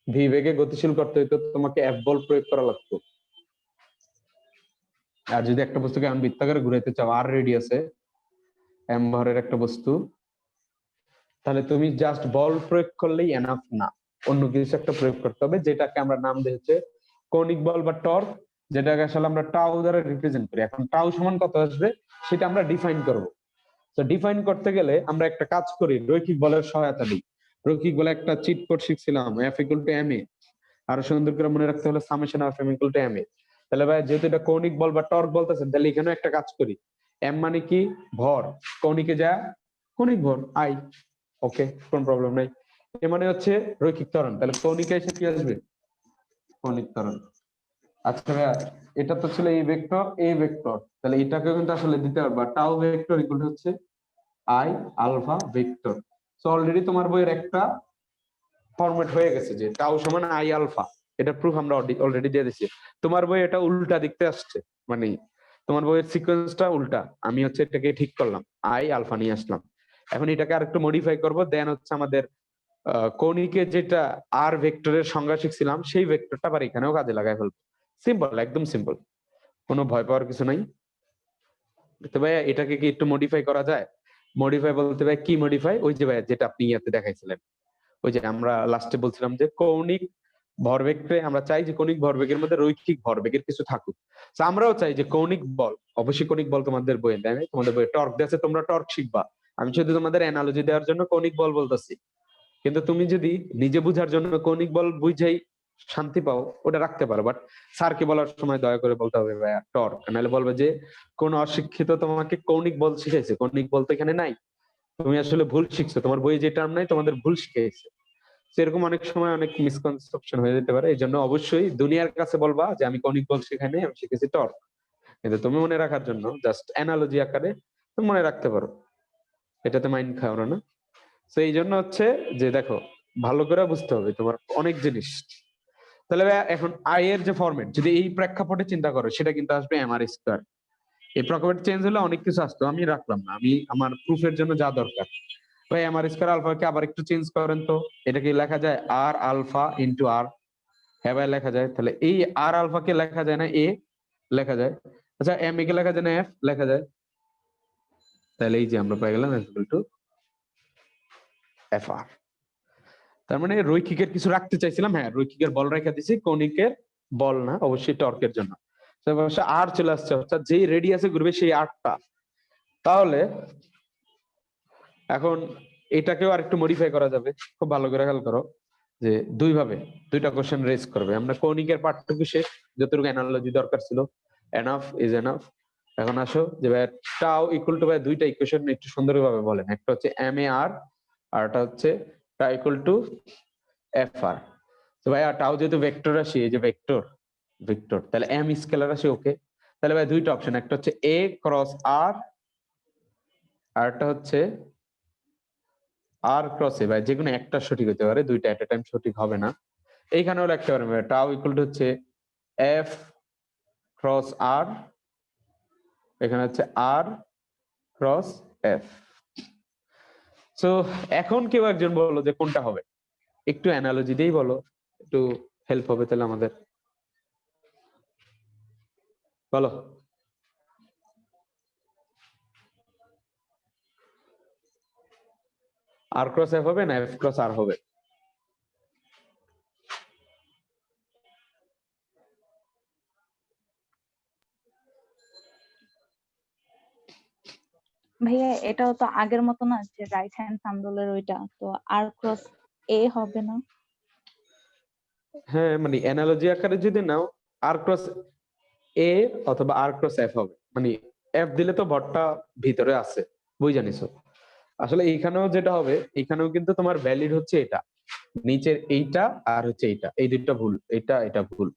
ভি বেগে গতিশীল করতে হইতো, তোমাকে এফ বল প্রয়োগ করা লাগতো। আর যদি একটা বস্তুকে এমন বৃত্তাকারে ঘুরাইতে চাও আর রেডিয়াসে এম ভরের একটা বস্তু, তাহলে তুমি জাস্ট বল প্রয়োগ করলেই এনাফ না, অন্য কিছু একটা প্রয়োগ করতে হবে, যেটাকে আমরা নাম দিয়েছে কৌণিক বল বা টর্ক, যেটাকে আসলে আমরা টাউ দ্বারা রিপ্রেজেন্ট করি। এখন টাউ সমান কত আসবে সেটা আমরা ডিফাইন করব। তো ডিফাইন করতে গেলে আমরা একটা কাজ করি, রৈখিক বলের সহায়তা নিই। রৈখিক বলে একটা চিট কোড শিখছিলাম, F equal to M A. আরো সুন্দর করে মনে রাখতে হলে summation of M equal to M A. তাহলে ভাই যেহেতু এটা কৌণিক বল বা টর্ক বলতেছেন, তাহলে এখানেও একটা কাজ করি, এম মানে কি ভর, কৌণিকে যা কৌণিক ভর আই, ওকে কোন প্রবলেম নাই। এ মানে হচ্ছে রৈখিক ত্বরণ, তাহলে কৌণিকে এসে কি আসবে? কৌণিক ত্বরণ। আচ্ছা ভাইয়া, এটা তো ছিল এই ভেক্টর এ ভেক্টর, তাহলে এটাকে কিন্তু আসলে দিতে পারবা টাউ ভেক্টর ইকুয়াল টু হচ্ছে I alpha vector. So already তোমার বইয়ের একটা ফরম্যাট হয়ে গেছে যে টাউ সমান আই আলফা, এটা প্রুফ আমরা অলরেডি দিয়ে দিচ্ছি। তোমার বই এটা উল্টা দেখতে আসছে, মানে তোমার বইয়ের সিকোয়েন্সটা উল্টা, আমি হচ্ছে এটাকে ঠিক করলাম, আই আলফা নিয়ে আসলাম। এখন এটাকে আরেকটু মডিফাই করব, দেন হচ্ছে আমাদের কৌণিকে যেটা আর ভেক্টরের সংজ্ঞা শিখছিলাম সেই ভেক্টরটা আবার এখানেও কাজে লাগাই ফেলবো। সিম্পল, একদম সিম্পল, কোনো ভয় পাওয়ার কিছু নাই। তো ভাইয়া এটাকে কি একটু মডিফাই করা যায়? মডিফাই বলতে ভাই কি মডিফাই? ওই যে ভাইয়া যেটা আপনি ইয়াতে দেখাইছিলেন, ওই যে আমরা লাস্টে বলছিলাম যে কৌণিক ভরবেগকে আমরা চাই যে কৌণিক ভরবেগের মধ্যে রৈখিক ভরবেগের কিছু থাকুক। তো আমরাও চাই যে কৌণিক বল, অবশ্যই কৌণিক বল তোমাদের বইয়ে দেয় নাই, তোমাদের বইয়ে টর্ক দিয়েছে, তোমরা টর্ক শিখবা। আমি শুধু তোমাদের অ্যানালজি দেওয়ার জন্য কৌণিক বল বলতেছি। কিন্তু তুমি যদি নিজে বুঝার জন্য কৌণিক বল বুঝেই শান্তি পাও, ওটা রাখতে পারো। বাট স্যারকে বলার সময় দয়া করে বলতে হবে ভাইয়া টর্ক, নাহলে বলবে যে কোন অশিক্ষিত তোমাকে কৌণিক বল শিখাইছে, কৌণিক বল তো এখানে নাই, তুমি আসলে ভুল শিখছো, তোমার বইয়ে যে টার্ম নাই তোমাদের ভুল শিখাইছে। সেরকম অনেক সময় অনেক মিসকনসেপশন হয়ে যেতে পারে। এই জন্য অবশ্যই দুনিয়ার কাছে বলবা যে আমি কৌণিক বল শেখাই নাই, আমি শিখেছি টর্ক। কিন্তু তুমি মনে রাখার জন্য জাস্ট অ্যানালজি আকারে তুমি মনে রাখতে পারো, এটাতে মাইন্ড খাও না। তো এই জন্য হচ্ছে যে দেখো, ভালো করে বুঝতে হবে তোমার অনেক জিনিস। তাহলে ভাইয়া এখন আই এর যে ফরম্যাট যদি এই প্রেক্ষাপটে চিন্তা করো, সেটা কিন্তু আসবে এমআর স্কয়ার। এই প্রেক্ষাপট চেঞ্জ হলে অনেক কিছু আসতো, আমি রাখলাম না, আমি আমার প্রুফের জন্য যা দরকার। ভাই এমআর স্কয়ার আলফাকে আবার একটু চেঞ্জ করেন তো, এটা কি লেখা যায় আর আলফা ইন্টু আর? হ্যাঁ ভাই লেখা যায়। তাহলে এই আর আলফা কে লেখা যায় না এ লেখা যায়? আচ্ছা এম এ কে লেখা যায় না এফ লেখা যায়? তাহলে এই যে আমরা পেয়ে গেলাম ইকুয়াল টু এফ আর। তার মানে রৈখিকের কিছু রাখতে চাইছিলাম, হ্যাঁ রৈখিকের বল রেখে দিছি, কৌণিকের বল না, অবশ্যই টর্কের জন্য। অবশ্য আর চলে আসছে, অর্থাৎ যেই রেডিয়াসে ঘুরবে সেই আরটা। তাহলে এখন এটাকেও আর একটু মডিফাই করা যাবে, খুব ভালো করে খেয়াল করো যে দুইটা কোশ্চেন রেজ করবে। আমরা কৌণিকের পার্টটুকু শেষ, যতটুকু অ্যানালজি দরকার ছিল এনাফ ইজ এনাফ। এখন আসো যে ভাই টাও ইকুয়াল টু ভাই দুইটা ইকুয়েশন একটু সুন্দরভাবে বলেন। একটা হচ্ছে এম এ আর, আর একটা হচ্ছে টাও ইকুয়াল টু এফ আর। তো ভাই টাও যেহেতু ভেক্টর রাশি, এই যে ভেক্টর ভেক্টর, তাহলে এম স্কেলার রাশি, ওকে। তাহলে ভাই দুইটা অপশন, একটা হচ্ছে এ ক্রস আর, আর একটা হচ্ছে আর ক্রস এ। ভাই যেকোনো একটা সঠিক হতে পারে, দুইটা এট এ টাইম সঠিক হবে না। এইখানেও লিখতে পারবেন টাও ইকুয়াল টু হচ্ছে এফ ক্রস আর, এখানে হচ্ছে আর ক্রস এফ। সো এখন কেউ একজন বলো যে কোনটা হবে, একটু অ্যানালজি দিয়েই বলো, একটু হেল্প হবে তাহলে আমাদের। বলো। আর ক্রস এফ হবে না এফ ক্রস আর হবে? ভাইয়া এটাও তো আগের মতো না যে রাইট হ্যান্ড সামরোলের ওইটা, তো আর ক্রস এ হবে না? হ্যাঁ মানে অ্যানালজি আকারে যদি নাও, আর ক্রস এ অথবা আর ক্রস এফ হবে। মানে এফ দিলে তো ভরটা ভিতরে আছে, বুঝ জানিস। আসলে এইখানেও যেটা হবে, এইখানেও কিন্তু তোমার ভ্যালিড হচ্ছে এটা, নিচের এইটা আর হচ্ছে এইটা, এই দুইটা ভুল, এটা ভুল।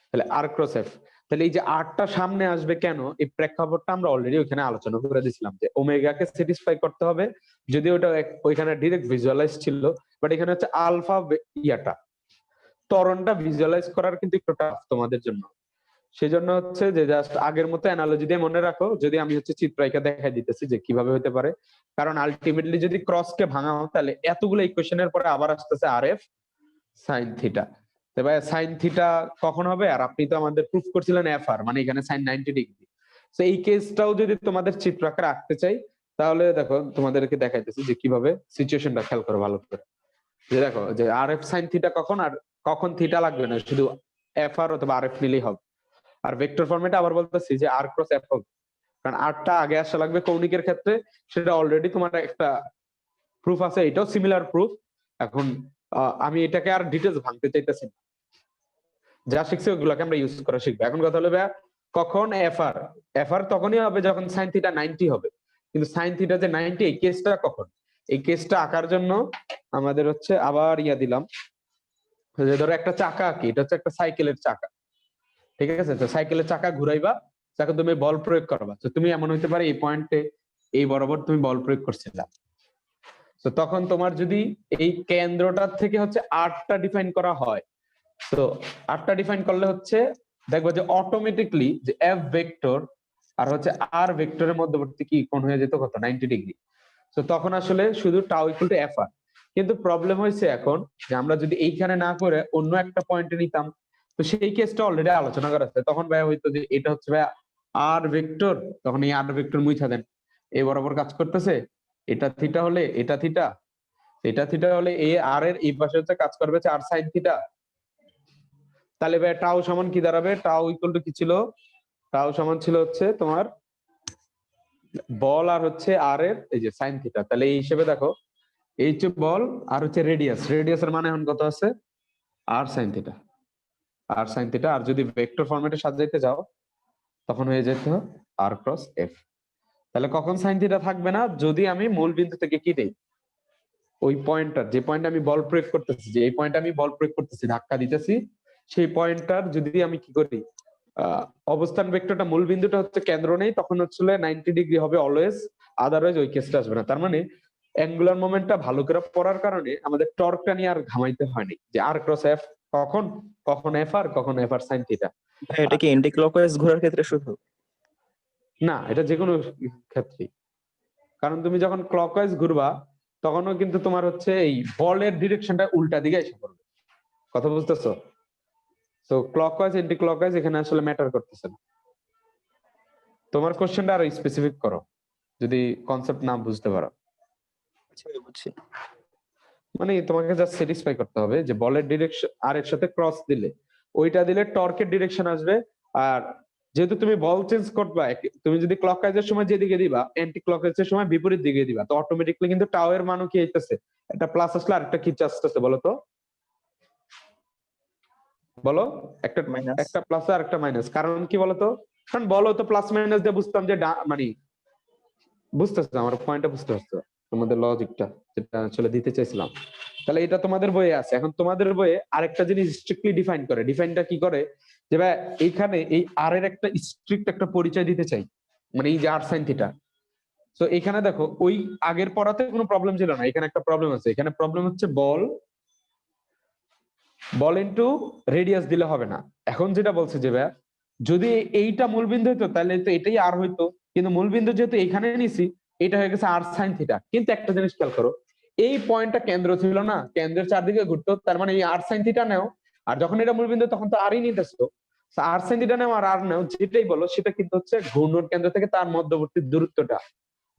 তাহলে আর ক্রস এফ, তাহলে এই যে আরটা সামনে আসবে কেন, এই প্রেক্ষাপটটা আমরা অলরেডি ওইখানে আলোচনা করে দিয়েছিলাম যে ওমেগাকে স্যাটিসফাই করতে হবে। যদি ওটা ওইখানে ডিরেক্ট ভিজুয়ালাইজ ছিল, বাট এখানে হচ্ছে আলফা ইয়াটা ত্বরণটা ভিজুয়ালাইজ করার কিন্তু একটু টাফ তোমাদের জন্য। সেজন্য হচ্ছে যে জাস্ট আগের মতো অ্যানালজি দিয়ে মনে রাখো, যদি আমি হচ্ছে চিত্রায়িকা দেখাই দিতেছি যে কিভাবে হতে পারে। কারণ আলটিমেটলি যদি ক্রস কে ভাঙাও, তাহলে এতগুলো ইকুয়েশনের পরে আবার আসতেছে আর এফ সাইন থিটা। তো ভাই সাইন থিটা কখন হবে? আর আপনি তো আমাদের প্রুফ করছিলেন এফ আর, মানে এখানে সাইন 90 ডিগ্রি। তো এই কেসটাও যদি তোমাদের চিত্র আকারে আঁকতে চাই, তাহলে দেখো তোমাদেরকে দেখাইতেছি যে কিভাবে, সিচুয়েশনটা খেয়াল করো ভালো করে। যে দেখো যে আর এফ সাইন থিটা কখন, আর কখন থিটা লাগবে না, শুধু এফ আর অথবা আর এফ নিলেই হবে। আর ভেক্টর ফরম্যাটে আবার বলতেছি যে আর ক্রস এফ হবে, কারণ আরটা আগে আসা লাগবে কৌণিকের ক্ষেত্রে। সেটা অলরেডি তোমার একটা প্রুফ আছে, এটাও সিমিলার প্রুফ। এখন আমি এটাকে আর ডিটেলস ভাঙতে চাইতেছি না, যা শিখছি ওগুলোকে আমরা ইউজ করা শিখবো। এখন কথা হলো ভাইয়া কখন এফ আর, এফ আর তখনই হবে যখন সাইন থিটা 90 হবে। কিন্তু সাইন থিটা যে 90, এই কেসটা কখন? এই কেসটা আঁকার জন্য আমাদের হচ্ছে আবার দিলাম যে ধরো একটা চাকা আঁকি, এটা হচ্ছে একটা সাইকেলের চাকা, ঠিক আছে? তো সাইকেলের চাকা ঘুরাইবা, চাকা তুমি বল প্রয়োগ করবা, তো তুমি এমন হইতে পারে এই পয়েন্টে এই বরাবর তুমি বল প্রয়োগ করছিলা। তো তখন তোমার যদি এই কেন্দ্রটার থেকে হচ্ছে আরটা ডিফাইন করা হয়, তো আরটা ডিফাইন করলে হচ্ছে দেখবো যে অটোমেটিকলি যে এফ ভেক্টর আর হচ্ছে আর ভেক্টরের মধ্যবর্তী কি কোণ হয়ে যেত কত, 90 ডিগ্রি। তো তখন আসলে শুধু টাও ইকুয়াল টু এফ আর। কিন্তু প্রবলেম হয়েছে এখন যে আমরা যদি এইখানে না করে অন্য একটা পয়েন্টে নিতাম, তো সেই কেসটা অলরেডি আলোচনা করা আছে। তখন ভাইয়া হইতো যে এটা হচ্ছে ভাইয়া আর ভেক্টর, তখন এই আর ভেক্টর মুইছা দেন, এ বরাবর কাজ করতেছে, এটা থিটা হলে এটা থিটা, এটা থিটা হলে এ আর এর এই পাশে হচ্ছে কাজ করবে হচ্ছে আর সাইন থিটা। তাহলে ভাই টাও সমান কি দাঁড়াবে? টাও ইকুয়াল টু কি ছিল? টাও সমান ছিল হচ্ছে তোমার বল আর হচ্ছে আর এর এই যে সাইন থিটা। তাহলে এই হিসেবে দেখো, এই হচ্ছে বল আর হচ্ছে রেডিয়াস, রেডিয়াসের মানে এখন কত আছে? আর সাইন থিটা, আর সাইন থিটা। আর যদি ভেক্টর ফরম্যাটে সাজাইতে যাও তখন হয়ে যেত আর ক্রস এফ। তাহলে কখন সাইন থিটা থাকবে না? যদি আমি মূল বিন্দু থেকে কি দেই, ওই পয়েন্টটার, যে পয়েন্টে আমি বল প্রয়োগ করতেছি, যে এই পয়েন্টে আমি বল প্রয়োগ করতেছি, ধাক্কা দিতেছি, সেই পয়েন্টটার যদি আমি কি করি, অবস্থান ভেক্টরটা মূল বিন্দুটা হচ্ছে কেন্দ্র নেই, তখন হচ্ছে 90 ডিগ্রি হবে অলওয়েজ, আদারওয়াইজ ওই কেসটা আসবে না। তার মানে অ্যাঙ্গুলার মোমেন্টটা ভালো করে পড়ার কারণে আমাদের টর্কটা নিয়ে আর ঘামাইতে হয়নি, যে আর ক্রস এফ কখন, কখন এফ আর, কখন এফ আর সাইন থিটা। ভাই এটা কি এন্টি ক্লকওয়াইজ ঘোরার ক্ষেত্রে শুধু? না, এটা যে কোনো ক্ষেত্রে, কারণ তুমি যখন ক্লকওয়াইজ ঘুরবা তখনও কিন্তু তোমার হচ্ছে এই বলের ডিরেকশনটা উল্টা দিকে এসে পড়বে। কথা বুঝতেছো? তো ক্লকওয়াইজ এন্টি ক্লকওয়াইজ এখানে আসলে ম্যাটার করতেছে না। তোমার কোশ্চেনটা আরো স্পেসিফিক করো যদি কনসেপ্ট না বুঝতে পারো। আচ্ছা ভাই, বুঝছি। মানে তোমাকে জাস্ট স্যাটিসফাই করতে হবে যে বলের ডিরেকশন আর এর সাথে ক্রস দিলে, ওইটা দিলে টর্কের ডিরেকশন আসবে। আর যেহেতু তুমি বল চেঞ্জ করবা, তুমি যদি ক্লকওয়াইজের সময় যেদিকে দিবা, অ্যান্টি ক্লকওয়াইজের সময় বিপরীত দিকে দিবা, তো অটোমেটিকলি কিন্তু টাও এর মানও কি হইতেছে, একটা প্লাস আসলে আরেকটা কি আসতেছে বলো তো? বলো। একটা, মাইনাস। একটা প্লাস আর একটা মাইনাস। কারণ কি বলতো? কারণ বলো তো প্লাস মাইনাস দিয়ে বুঝতাম যে মানে বুঝতেছো আমার পয়েন্টটা? বুঝতে পারছো তোমাদের লজিকটা যেটা আসলে দিতে চাইছিলাম? তাহলে এটা তোমাদের বইয়ে আছে। এখন তোমাদের বইয়ে আরেকটা জিনিস স্ট্রিক্টলি ডিফাইন করে। ডিফাইনটা কি করে? যে ভাই এইখানে এই আর এর একটা স্ট্রিক্ট একটা পরিচয় দিতে চাই, মানে এই যে আর সাইন থিটা। তো এখানে দেখো, ওই আগের পড়াতে কোনো প্রবলেম ছিল না, এখানে একটা প্রবলেম আছে। এখানে প্রবলেম হচ্ছে বল, বল ইনটু রেডিয়াস দিলে হবে না। এখন যেটা বলছে যে ভাই যদি এইটা মূলবিন্দু হইতো তাহলে তো এটাই আর হইতো, কিন্তু মূলবিন্দু যেহেতু এখানে নিছি, এটা হয়ে গেছে আর সাইন থিটা। কিন্তু একটা জিনিস খেয়াল করো, এই পয়েন্টটা কেন্দ্র ছিল না, কেন্দ্রের চারদিকে ঘুরতো, তার মানে এই আর সাইন থিটা নেও, আর যখন এটা মূলবিন্দু তখন তো আরই নিতেছো, আর সাইন থিটা নেও আর আর নেও, যেটাই বলো সেটা কিন্তু হচ্ছে ঘূর্ণন কেন্দ্র থেকে তার মধ্যবর্তী দূরত্বটা,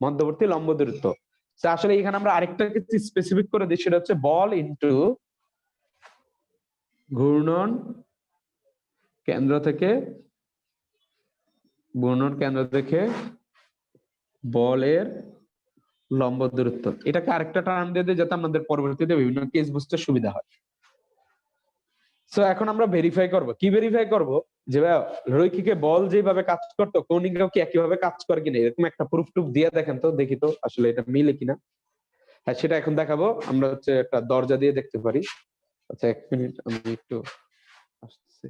মধ্যবর্তী লম্ব দূরত্ব। তো আসলে এখানে আমরা আরেকটা কিছু স্পেসিফিক করে দিই, সেটা হচ্ছে বল ইনটু ঘূর্ণন কেন্দ্র থেকে, ঘূর্ণন কেন্দ্র থেকে বলের লম্ব দূরত্ব। এটাকে আরেকটা টার্ম দিয়ে দিই যাতে আমাদের পরবর্তীতে বিভিন্ন কেস বুঝতে সুবিধা হয়। সো এখন আমরা ভেরিফাই করব। কি ভেরিফাই করব? যে রৈখিকে বল যেভাবে কাজ করতো কৌণিকেও কি একইভাবে কাজ করে কিনা, এরকম একটা প্রুফ টুফ দিয়ে দেখেন তো, দেখি তো আসলে এটা মিলে কিনা। হ্যাঁ, সেটা এখন দেখাবো। আমরা হচ্ছে একটা দরজা দিয়ে দেখতে পারি। আচ্ছা, এক মিনিট, আমি একটু আসছি।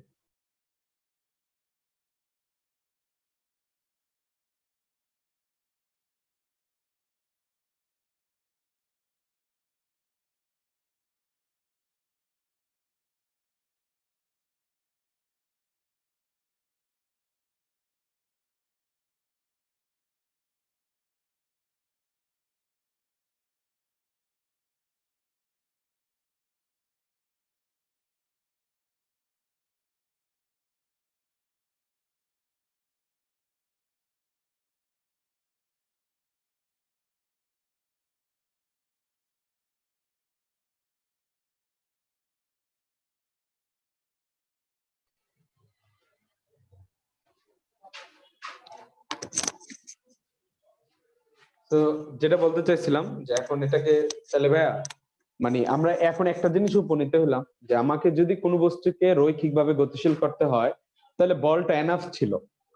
তো যেটা বলতে চাইছিলাম যে এখন এটাকে তাহলে ভাইয়া, মানে আমরা এখন একটা জিনিস উপনীত হলাম যে আমাকে যদি কোনো বস্তুকে রৈখিকভাবে গতিশীল করতে হয় তাহলে বলটা এনাফ ছিল,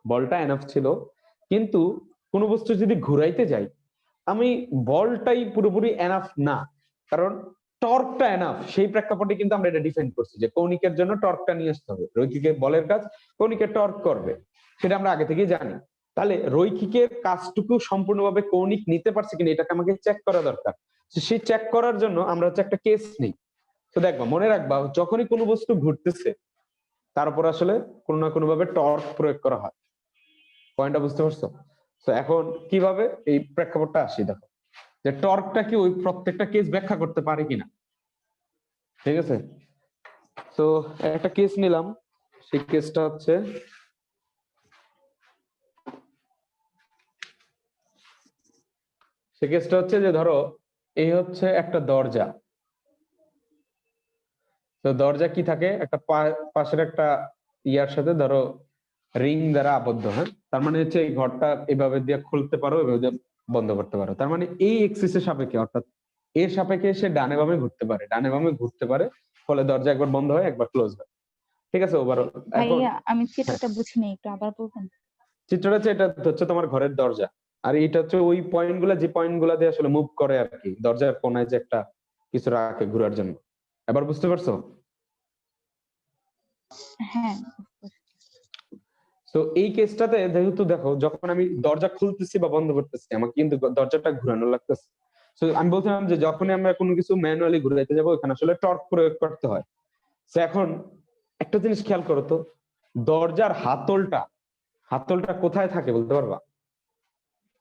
বলটা এনাফ ছিল। কিন্তু কোনো বস্তু যদি ঘুরাইতে যাই, আমি বলটাই পুরোপুরি এনাফ না, কারণ টর্কটা এনাফ। সেই প্রেক্ষাপটে কিন্তু আমরা এটা ডিফাইন করছি যে কৌণিকের জন্য টর্কটা নিয়ে আসতে হবে, রৈখিকের বলের কাজ কৌণিকের টর্ক করবে, সেটা আমরা আগে থেকেই জানি। তাহলে রৈখিকের কাজটুকু সম্পূর্ণভাবে কৌণিক নিতে পারছে কিনা এটাকে আমাকে চেক করা দরকার। সেই চেক করার জন্য আমরা হচ্ছে একটা কেস নিই। তো দেখবা, মনে রাখবা, যখনই কোনো বস্তু ঘুরতেছে তার উপর আসলে কোনো না কোনো ভাবে টর্ক প্রয়োগ করা হয়। পয়েন্টটা বুঝতে পারছো? তো এখন কিভাবে এই প্রেক্ষাপটটা আসি দেখো, যে টর্কটা কি ওই প্রত্যেকটা কেস ব্যাখ্যা করতে পারে কিনা। ঠিক আছে, তো একটা কেস নিলাম। সেই কেসটা হচ্ছে সে কেসটা হচ্ছে যে ধরো এই হচ্ছে একটা দরজা, তো দরজা কি থাকে একটা পাশের একটা ইয়ার সাথে ধরো রিং দ্বারা আবদ্ধ, হ্যাঁ, তার মানে হচ্ছে এই ঘরটা এভাবে দিয়ে খুলতে পারো, এভাবে দিয়ে বন্ধ করতে পারো। তার মানে এই এক্সিসের সাপেক্ষে অর্থাৎ এর সাপেক্ষে সে ডানে বামে ঘুরতে পারে, ডানে বামে ঘুরতে পারে, ফলে দরজা একবার বন্ধ হয় একবার ক্লোজ হয়। ঠিক আছে ওভারঅল। এখন ভাইয়া আমি হ্যাঁ, চিত্রটা বুঝিনি, একটু আবার বলবেন? চিত্রটা হচ্ছে এটা হচ্ছে তোমার ঘরের দরজা, আর এটা হচ্ছে ওই পয়েন্ট গুলা যে পয়েন্ট গুলা দিয়ে আসলে মুভ করে আর কি, দরজার কোনায় যে একটা কিছু রাখে ঘোরার জন্য। এবার বুঝতে পারছো? হ্যাঁ। তো এই কেসটাতে যেহেতু দেখো যখন আমি দরজা খুলতেছি বা বন্ধ করতেছি আমাকে কিন্তু দরজাটা ঘুরানো লাগতেছে। তো আমি বলছিলাম যে যখনই আমরা কোনো কিছু ম্যানুয়ালি ঘুরাইতে যাবো এখানে আসলে টর্ক প্রয়োগ করতে হয়। তো এখন একটা জিনিস খেয়াল করো তো, দরজার হাতলটা কোথায় থাকে বলতে পারবা?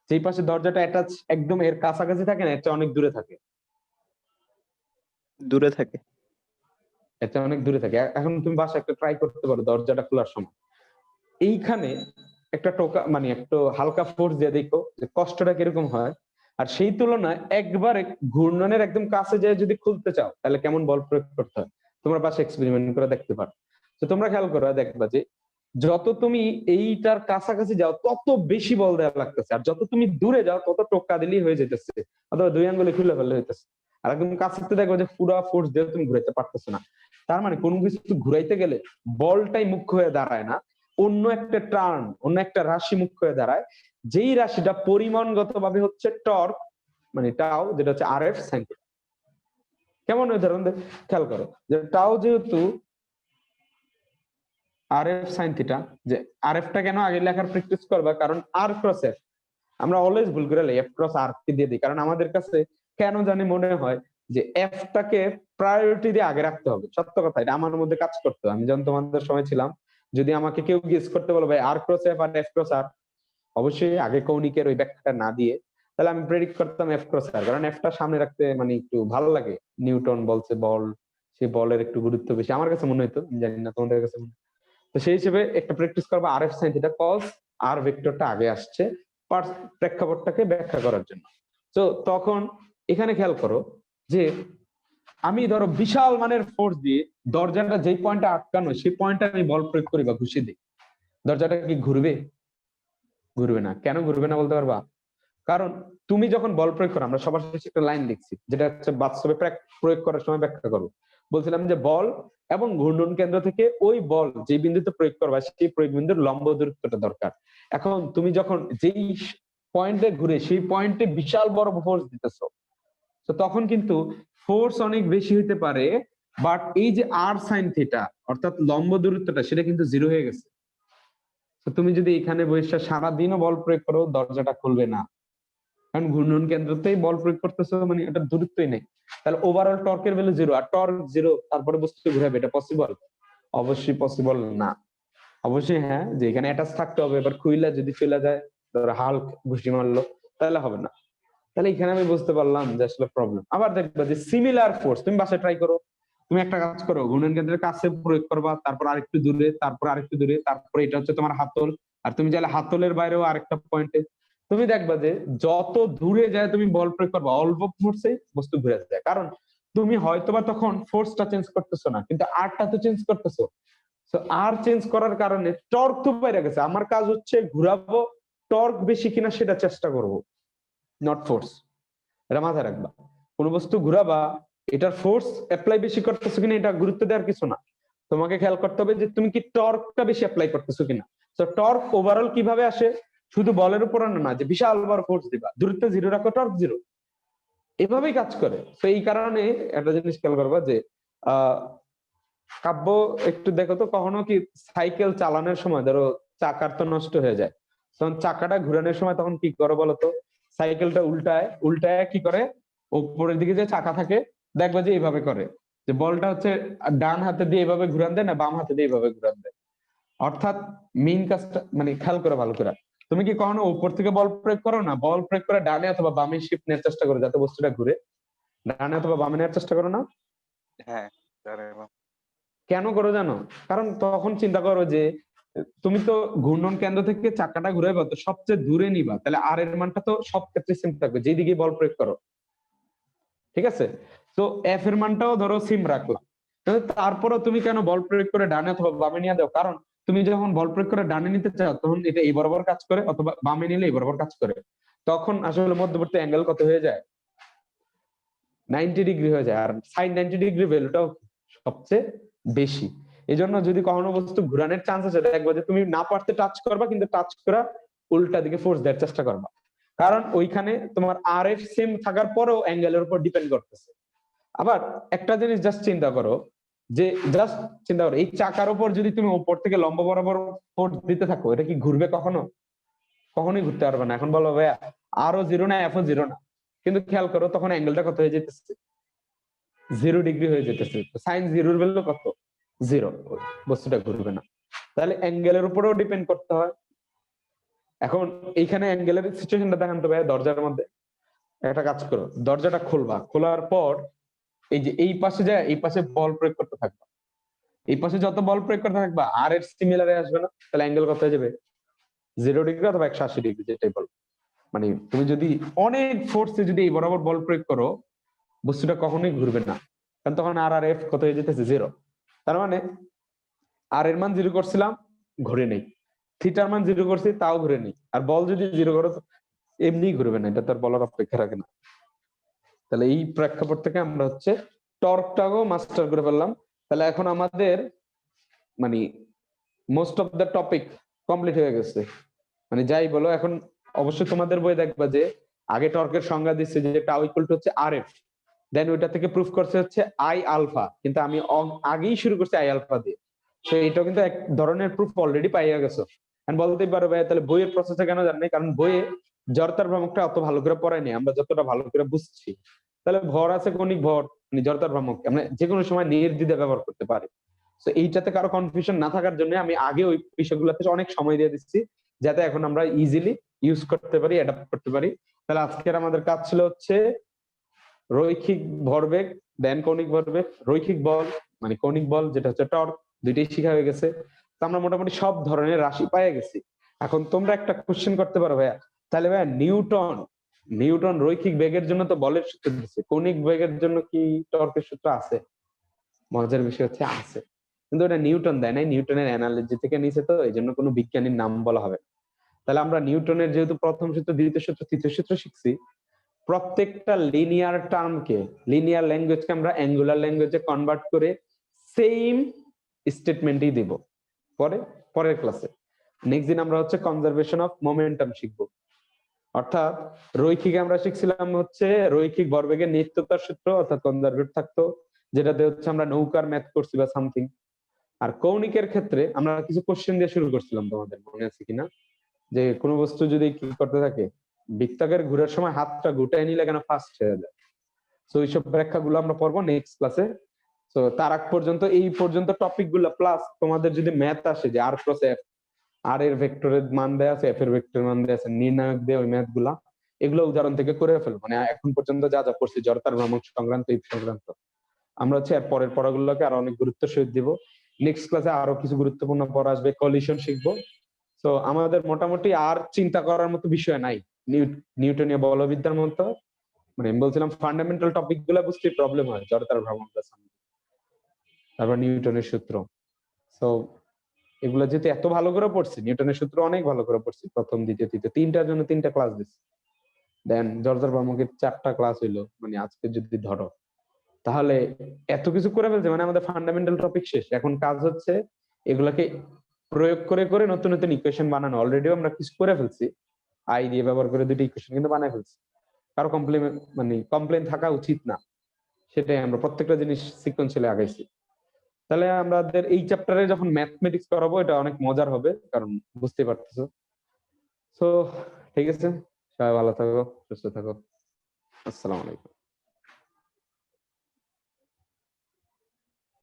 যেই পাশে দরজাটা অ্যাটাচ একদম এর কাছাকাছি থাকে না, এর চেয়ে অনেক দূরে থাকে? দূরে থাকে। এর চেয়ে অনেক দূরে থাকে। এখন তুমি বাসায় একটা ট্রাই করতে পারো দরজাটা খোলার সময় এইখানে একটা টোকা মানে একটু হালকা ফোর্স দিয়ে দেখো যে কষ্টটা কিরকম হয়। আর সেই তুলনায় একবারে ঘূর্ণনের একদম কাছে যেয়ে যদি খুলতে চাও তাহলে কেমন বল প্রয়োগ করতে হয় তোমরা পাশে এক্সপেরিমেন্ট করে দেখতে পারো। তো তোমরা খেয়াল করো দেখবা যে যত তুমি এইটার কাছাকাছি যাও তত বেশি বল দেওয়া লাগতেছে, আর যত তুমি দূরে যাও তত টোকা দিলেই হয়ে যেতেছে, অথবা দুই আঙ্গুলে খুলে ফেললে হইতেছে। আর একদম কাছে দেখবো যে পুরো ফোর্স দিয়ে তুমি ঘুরাইতে পারতেছো না। তার মানে কোনো কিছু ঘুরাইতে গেলে বলটাই মুখ্য হয়ে দাঁড়ায় না, অন্য একটা টার্ন, অন্য একটা রাশি মুখ্য হয়ে দাঁড়ায়, যেই রাশিটা পরিমাণগত ভাবে হচ্ছে টর্ক, মানে টাও, যেটা হচ্ছে আরএফ সাইন থিটা। কেমন উদাহরণ খেয়াল করো যে টাও যেহেতু আরএফ সাইন থিটা, যে আরএফটা কেন আগে লেখার প্র্যাকটিস করবা, কারণ আর ক্রস এফ আমরা অলওয়েজ ভুল করে এফ ক্রস আর কে দিয়ে দিই, কারণ আমাদের কাছে কেন জানি মনে হয় যে এফটাকে প্রায়োরিটি দিয়ে আগে রাখতে হবে। সত্য কথা, এটা আমার মধ্যে কাজ করতো। আমি যখন তোমাদের সময় ছিলাম, যদি আমাকে কেউ গেস করতে বলো ভাই আর cross F R F cross আর, অবশ্যই আগে কৌণিকের ওই ব্যাখ্যাটা না দিয়ে তাহলে আমি প্রেডিক্ট করতাম এফ ক্রস আর, কারণ এফটা সামনে রাখতে মানে একটু ভালো লাগে। নিউটন বলছে বল, সেই বলের একটু গুরুত্ব বেশি আমার কাছে মনে হইতো, জানি না তোমাদের কাছে মনে। তো সেই হিসেবে একটা প্র্যাকটিস করবো আর এফ সাইন থিটা, কজ আর ভেক্টরটা আগে আসছে প্রেক্ষাপটটাকে ব্যাখ্যা করার জন্য। তো তখন এখানে খেয়াল করো যে আমি ধরো বিশাল মানের ফোর্স দিয়ে দরজাটা যেই পয়েন্টে আটকানো সেই পয়েন্টে আমি বল প্রয়োগ করি বা ঘুষি দিই, দরজাটা কি ঘুরবে? ঘুরবে না। কেন ঘুরবে না বলতে পারবা? কারণ তুমি যখন বল প্রয়োগ করো, আমরা সবার শেষে একটা লাইন লিখছি যেটা হচ্ছে বাস্তবে প্রয়োগ করার সময় ব্যাখ্যা করবো। বলছিলাম যে বল এবং ঘূর্ণন কেন্দ্র থেকে ওই বল যে বিন্দুতে প্রয়োগ করবা সেই প্রয়োগ বিন্দুর লম্ব দূরত্বটা দরকার। এখন তুমি যখন যেই পয়েন্টে ঘুরে সেই পয়েন্টে বিশাল বড় ফোর্স দিতেছো, তো তখন কিন্তু ফোর্স অনেক বেশি হইতে পারে, বাট এই যে আর সাইন থিটা অর্থাৎ লম্ব দূরত্বটা সেটা কিন্তু জিরো হয়ে গেছে। তো তুমি যদি এখানে বসে সারাদিনও বল প্রয়োগ করো দরজাটা খুলবে না, কারণ ঘূর্ণন কেন্দ্রতেই বল প্রয়োগ করতেছো, মানে এটা দূরত্বই নেই। তাহলে ওভারঅল টর্কের ভ্যালু জিরো, আর টর্ক জিরো তারপরে বস্তু ঘুরাবে, এটা পসিবল? অবশ্যই পসিবল না। অবশ্যই হ্যাঁ, যে এখানে অ্যাটাচ থাকতে হবে। এবার খুইলা যদি চলে যায়, ধরো হাল্ক ঘুষি মারলো, তাহলে হবে না। তাহলে এখানে আমি বুঝতে পারলাম যে আসলে প্রবলেম। আবার দেখবা যে সিমিলার ফোর্স তুমি বাসায় ট্রাই করো, তুমি একটা কাজ করো ঘূর্ণন কেন্দ্রের কাছে প্রয়োগ করবা, তারপর আরেকটু দূরে, তারপর আরেকটু দূরে, তারপরে এটা হচ্ছে তোমার হাতল, আর তুমি চাইলে হাতলের বাইরেও আরেকটা পয়েন্টে, তুমি দেখবা যে যত দূরে যায় তুমি বল প্রয়োগ করবা অল্প ফোর্সেই বস্তু ঘুরে যায়। কারণ তুমি হয়তোবা তখন ফোর্সটা চেঞ্জ করতেছো না, কিন্তু আরটা তো চেঞ্জ করতেছো। তো আর চেঞ্জ করার কারণে টর্ক তো বাইরে গেছে। আমার কাজ হচ্ছে ঘুরাবো, টর্ক বেশি কিনা সেটা চেষ্টা করব, নট ফোর্স। এটা মাথায় রাখবা। কোন বস্তু ঘুরাবা, এটার ফোর্স অ্যাপ্লাই বেশি করতেছো কিনা এটা গুরুত্ব দেওয়ার কিছু না, তোমাকে খেয়াল করতে হবে যে তুমি কি টর্কটা বেশি অ্যাপ্লাই করতেছো কিনা। তো টর্ক ওভারঅল কিভাবে আসে, শুধু বলের উপর না, যে বিশাল বড় ফোর্স দিবা, দূরত্ব জিরো রাখো, টর্ক জিরো, এভাবেই কাজ করে। তো এই কারণে একটা জিনিস খেয়াল করবা যে আহ কাব্য একটু দেখো তো, কখনো কি সাইকেল চালানোর সময় ধরো চাকার তো নষ্ট হয়ে যায়, তখন চাকাটা ঘুরানোর সময় তখন কি করো বলতো? সাইকেলটা উল্টায়, উল্টায় কি করে, উপরের দিকে যে চাকা থাকে দেখবা যে এইভাবে করে, যে বলটা হচ্ছে ডান হাতে দিয়ে এইভাবে ঘুরান দেয় না বাম হাতে দিয়ে এইভাবে ঘুরান দেয়। অর্থাৎ মেইন কাজটা মানে খেয়াল করে ভালো করে, তুমি কি কখনো উপর থেকে বল প্রয়োগ করো না, বল প্রয়োগ করে ডানে অথবা বামে শিফট নেওয়ার চেষ্টা করো যাতে বস্তুটা ঘুরে, ডানে অথবা বামে নেওয়ার চেষ্টা করো না? হ্যাঁ, জানে না। কেন করো জানো? কারণ তখন চিন্তা করো যে তুমি তো ঘূর্ণন কেন্দ্র থেকে চাকাটা ঘুরাইবা তো সবচেয়ে দূরে নিবা, তাহলে আর এর মানটা তো সব ক্ষেত্রে সেম থাকবে যেদিকে বল প্রয়োগ করো, ঠিক আছে? তো এফ এর মানটাও ধরো সেম রাখলাম, কিন্তু তারপরও তুমি কেন বল প্রয়োগ করে ডানে অথবা বামে নিয়ে দাও? কারণ তুমি যখন বল প্রয়োগ করে ডানে নিতে চাও তখন এটা এই বরাবর কাজ করে, অথবা বামে নিলে এই বরাবর কাজ করে। তখন আসলে মধ্যবর্তী অ্যাঙ্গেল কত হয়ে যায়? 90 ডিগ্রি হয়ে যায়। আর সাইন 90 ডিগ্রি ভ্যালুটাও সবচেয়ে বেশি। এই জন্য যদি কখনো বস্তু ঘুরানোর চান্স আছে দেখবা যে তুমি না পারতে টাচ করবা, কিন্তু টাচ করা উল্টা দিকে ফোর্স দেওয়ার চেষ্টা করবা, কারণ ওইখানে তোমার আর এফ সেম থাকার পরেও অ্যাঙ্গেলের উপর ডিপেন্ড করতেছে। আবার একটা জিনিস জাস্ট চিন্তা করো, যে জাস্ট চিন্তা করো এই চাকার উপর যদি তুমি উপর থেকে লম্বা বরাবর ফোর্স দিতে থাকো, এটা কি ঘুরবে কখনো? কখনোই ঘুরতে পারবে না। এখন বলো ভাইয়া আরও জিরো না এফও জিরো না, কিন্তু খেয়াল করো তখন অ্যাঙ্গেলটা কত হয়ে যেতেছে? 0 ডিগ্রি হয়ে যেতেছে। সাইন জিরোর ভ্যালু কত? 0। বস্তুটা ঘুরবে না। তাহলে অ্যাঙ্গেলের উপরেও ডিপেন্ড করতে হয়। এখন এইখানে অ্যাঙ্গেলের সিচুয়েশনটা দেখান তো ভাই। দরজার মধ্যে একটা কাজ করো, দরজাটা খুলবা, খোলার পর এই যে এই পাশে যায় এই পাশে বল প্রয়োগ করতে থাকবা, এই পাশে যত বল প্রয়োগ করতে থাকবা আর এর সিমিলারে আসবে না, তাহলে অ্যাঙ্গেল কত হয়ে যাবে? 0 ডিগ্রি অথবা 180 ডিগ্রি, যেটাই বল। মানে তুমি যদি অনেক ফোর্সে যদি এই বরাবর বল প্রয়োগ করো, বস্তুটা কখনোই ঘুরবে না, কারণ তখন আর আর এফ কত হয়ে যেতেছে? 0। তার মানে আর এর মান 0 করছিলাম, ঘুরে নেই। থিটার মান 0 করছি, তাও ঘুরে নেই। আর বল যদি 0 করো এমনি ঘুরবে না, এটা তার বলার অপেক্ষা রাখে না। তাহলে এই প্রেক্ষাপট থেকে আমরা হচ্ছে টর্কটাও মাস্টার করে ফেললাম। তাহলে এখন আমাদের মানে most of the topic complete হয়ে গেছে। মানে যাই বলো, এখন অবশ্যই তোমাদের বই দেখবা যে আগে টর্কের সংজ্ঞা দিচ্ছে যে টাউ ইকুয়াল টু হচ্ছে আর এফ, দেন ওইটা থেকে প্রুফ করছে হচ্ছে আই আলফা, কিন্তু আমি আগেই শুরু করছি আই আলফা দিয়ে। তো এটাও কিন্তু এক ধরনের প্রুফ অলরেডি পাইয়া গেছো। এখন বলতেই পারো ভাই তাহলে বইয়ের প্রসেসে কেন জান নাই? কারণ বইয়ে জড়তার ভ্রামকটা অত ভালো করে পড়ায়নি, আমরা যতটা ভালো করে বুঝছি। তাহলে ভর আছে কৌণিক ভর, মানে জড়তার ভ্রামক আমরা যে কোনো সময় নির্দ্বিধায় ব্যবহার করতে পারি। তো এইটাতে কারো কনফিউশন না থাকার জন্য আমি আগে ওই বিষয়গুলোতে অনেক সময় দিয়ে দিচ্ছি, যাতে এখন আমরা ইজিলি ইউজ করতে পারি, অ্যাডাপ্ট করতে পারি। তাহলে আজকের আমাদের কাজ ছিল হচ্ছে রৈখিক ভরবেগ, দেন কৌণিক ভরবেগ, রৈখিক বল মানে কৌণিক বল যেটা হচ্ছে টর্ক, দুইটাই শিখা হয়ে গেছে। তো আমরা মোটামুটি সব ধরনের রাশি পেয়ে গেছি। এখন তোমরা একটা কোশ্চেন করতে পারো ভাইয়া, তাহলে ভাইয়া নিউটন রৈখিক বেগের জন্য তো বলের সূত্র দিচ্ছে, কৌণিক বেগের জন্য কি টর্কের সূত্র আছে? মজার বিষয় হচ্ছে আছে, কিন্তু এটা নিউটন দেয় নাই, নিউটনের অ্যানালজি থেকে নিছে, তো এই জন্য কোনো বিজ্ঞানীর নাম বলা হবে। তাহলে আমরা নিউটনের যেহেতু প্রথম সূত্র, দ্বিতীয় সূত্র, তৃতীয় সূত্র শিখছি, প্রত্যেকটা লিনিয়ার টার্মকে, লিনিয়ার ল্যাঙ্গুয়েজকে আমরা অ্যাঙ্গুলার ল্যাঙ্গুয়েজে কনভার্ট করে সেম স্টেটমেন্টই দেব পরের ক্লাসে। নেক্সট দিন আমরা হচ্ছে কনজারভেশন অফ মোমেন্টাম শিখবো। অর্থাৎ রৈখিক আমরা শিখছিলাম হচ্ছে রৈখিক ভরবেগের নিত্যতার সূত্র, অর্থাৎ কনজারভেট থাকতো, যেটাতে হচ্ছে আমরা নৌকার ম্যাথ করছি বা সামথিং। আর কৌণিকের ক্ষেত্রে আমরা কিছু কোশ্চেন দিয়ে শুরু করছিলাম, তোমাদের মনে আছে কিনা, যে কোনো বস্তু যদি কি করতে থাকে, বৃত্তাকার ঘুরার সময় হাতটা গুটাই নিলে কেন ফাস্ট হয়ে যায়। তো এইসব ব্যাখ্যাগুলো আমরা পড়বো নেক্সট ক্লাসে। তো তার আগ পর্যন্ত এই পর্যন্ত টপিক গুলো প্লাস তোমাদের যদি ম্যাথ আসে যে আর ক্রস এফ, আর এর ভেক্টরের মান দেয়া আছে, এফ এর ভেক্টরের মান দেয়া আছে, নির্ণায়ক দিয়ে ওই ম্যাথ গুলা, এগুলো উদাহরণ থেকে করে ফেলবো। মানে এখন পর্যন্ত যা যা পড়ছি জড়তার ভ্রামক সংক্রান্ত, এই সংক্রান্ত, আমরা হচ্ছে এর পরের পড়াগুলোকে আরো অনেক গুরুত্ব সহিত দিব। নেক্সট ক্লাসে আরো কিছু গুরুত্বপূর্ণ পড়া আসবে, কলিশন শিখবো। তো আমাদের মোটামুটি আর চিন্তা করার মতো বিষয় নাই নিউটনীয় বলবিদ্যার মতো। মানে আমি বলছিলাম ফান্ডামেন্টাল টপিক গুলা বুঝতে প্রবলেম হয়, জড়তার ভ্রামক, তারপর নিউটনের সূত্র। তো এগুলো যেহেতু এত ভালো করে পড়ছি, নিউটনের সূত্র অনেক ভালো করে পড়ছি, প্রথম দ্বিতীয় তৃতীয় তিনটার জন্য 3টা ক্লাস দিচ্ছি, দেন জড়তার ভ্রামকের 4টা ক্লাস হইলো। মানে আজকে যদি ধরো, তাহলে এত কিছু করে ফেলছে, মানে আমাদের ফান্ডামেন্টাল টপিক শেষ। এখন কাজ হচ্ছে এগুলাকে প্রয়োগ করে করে নতুন নতুন ইকুয়েশন বানানো। অলরেডিও আমরা কিছু করে ফেলছি, আই দিয়ে ব্যবহার করে 2টা ইকুয়েশন কিন্তু বানাই ফেলছি। কারো কমপ্লেন থাকা উচিত না, সেটাই আমরা প্রত্যেকটা জিনিস সিকোয়েন্সিয়ালি আগাইছি। তাহলে আমাদের এই চ্যাপ্টারে যখন ম্যাথমেটিক্স করাবো, এটা অনেক মজার হবে, কারণ বুঝতে পারতেছো। তো ঠিক আছে, সবাই ভালো থাকো, সুস্থ থাকো, আসসালামু আলাইকুম।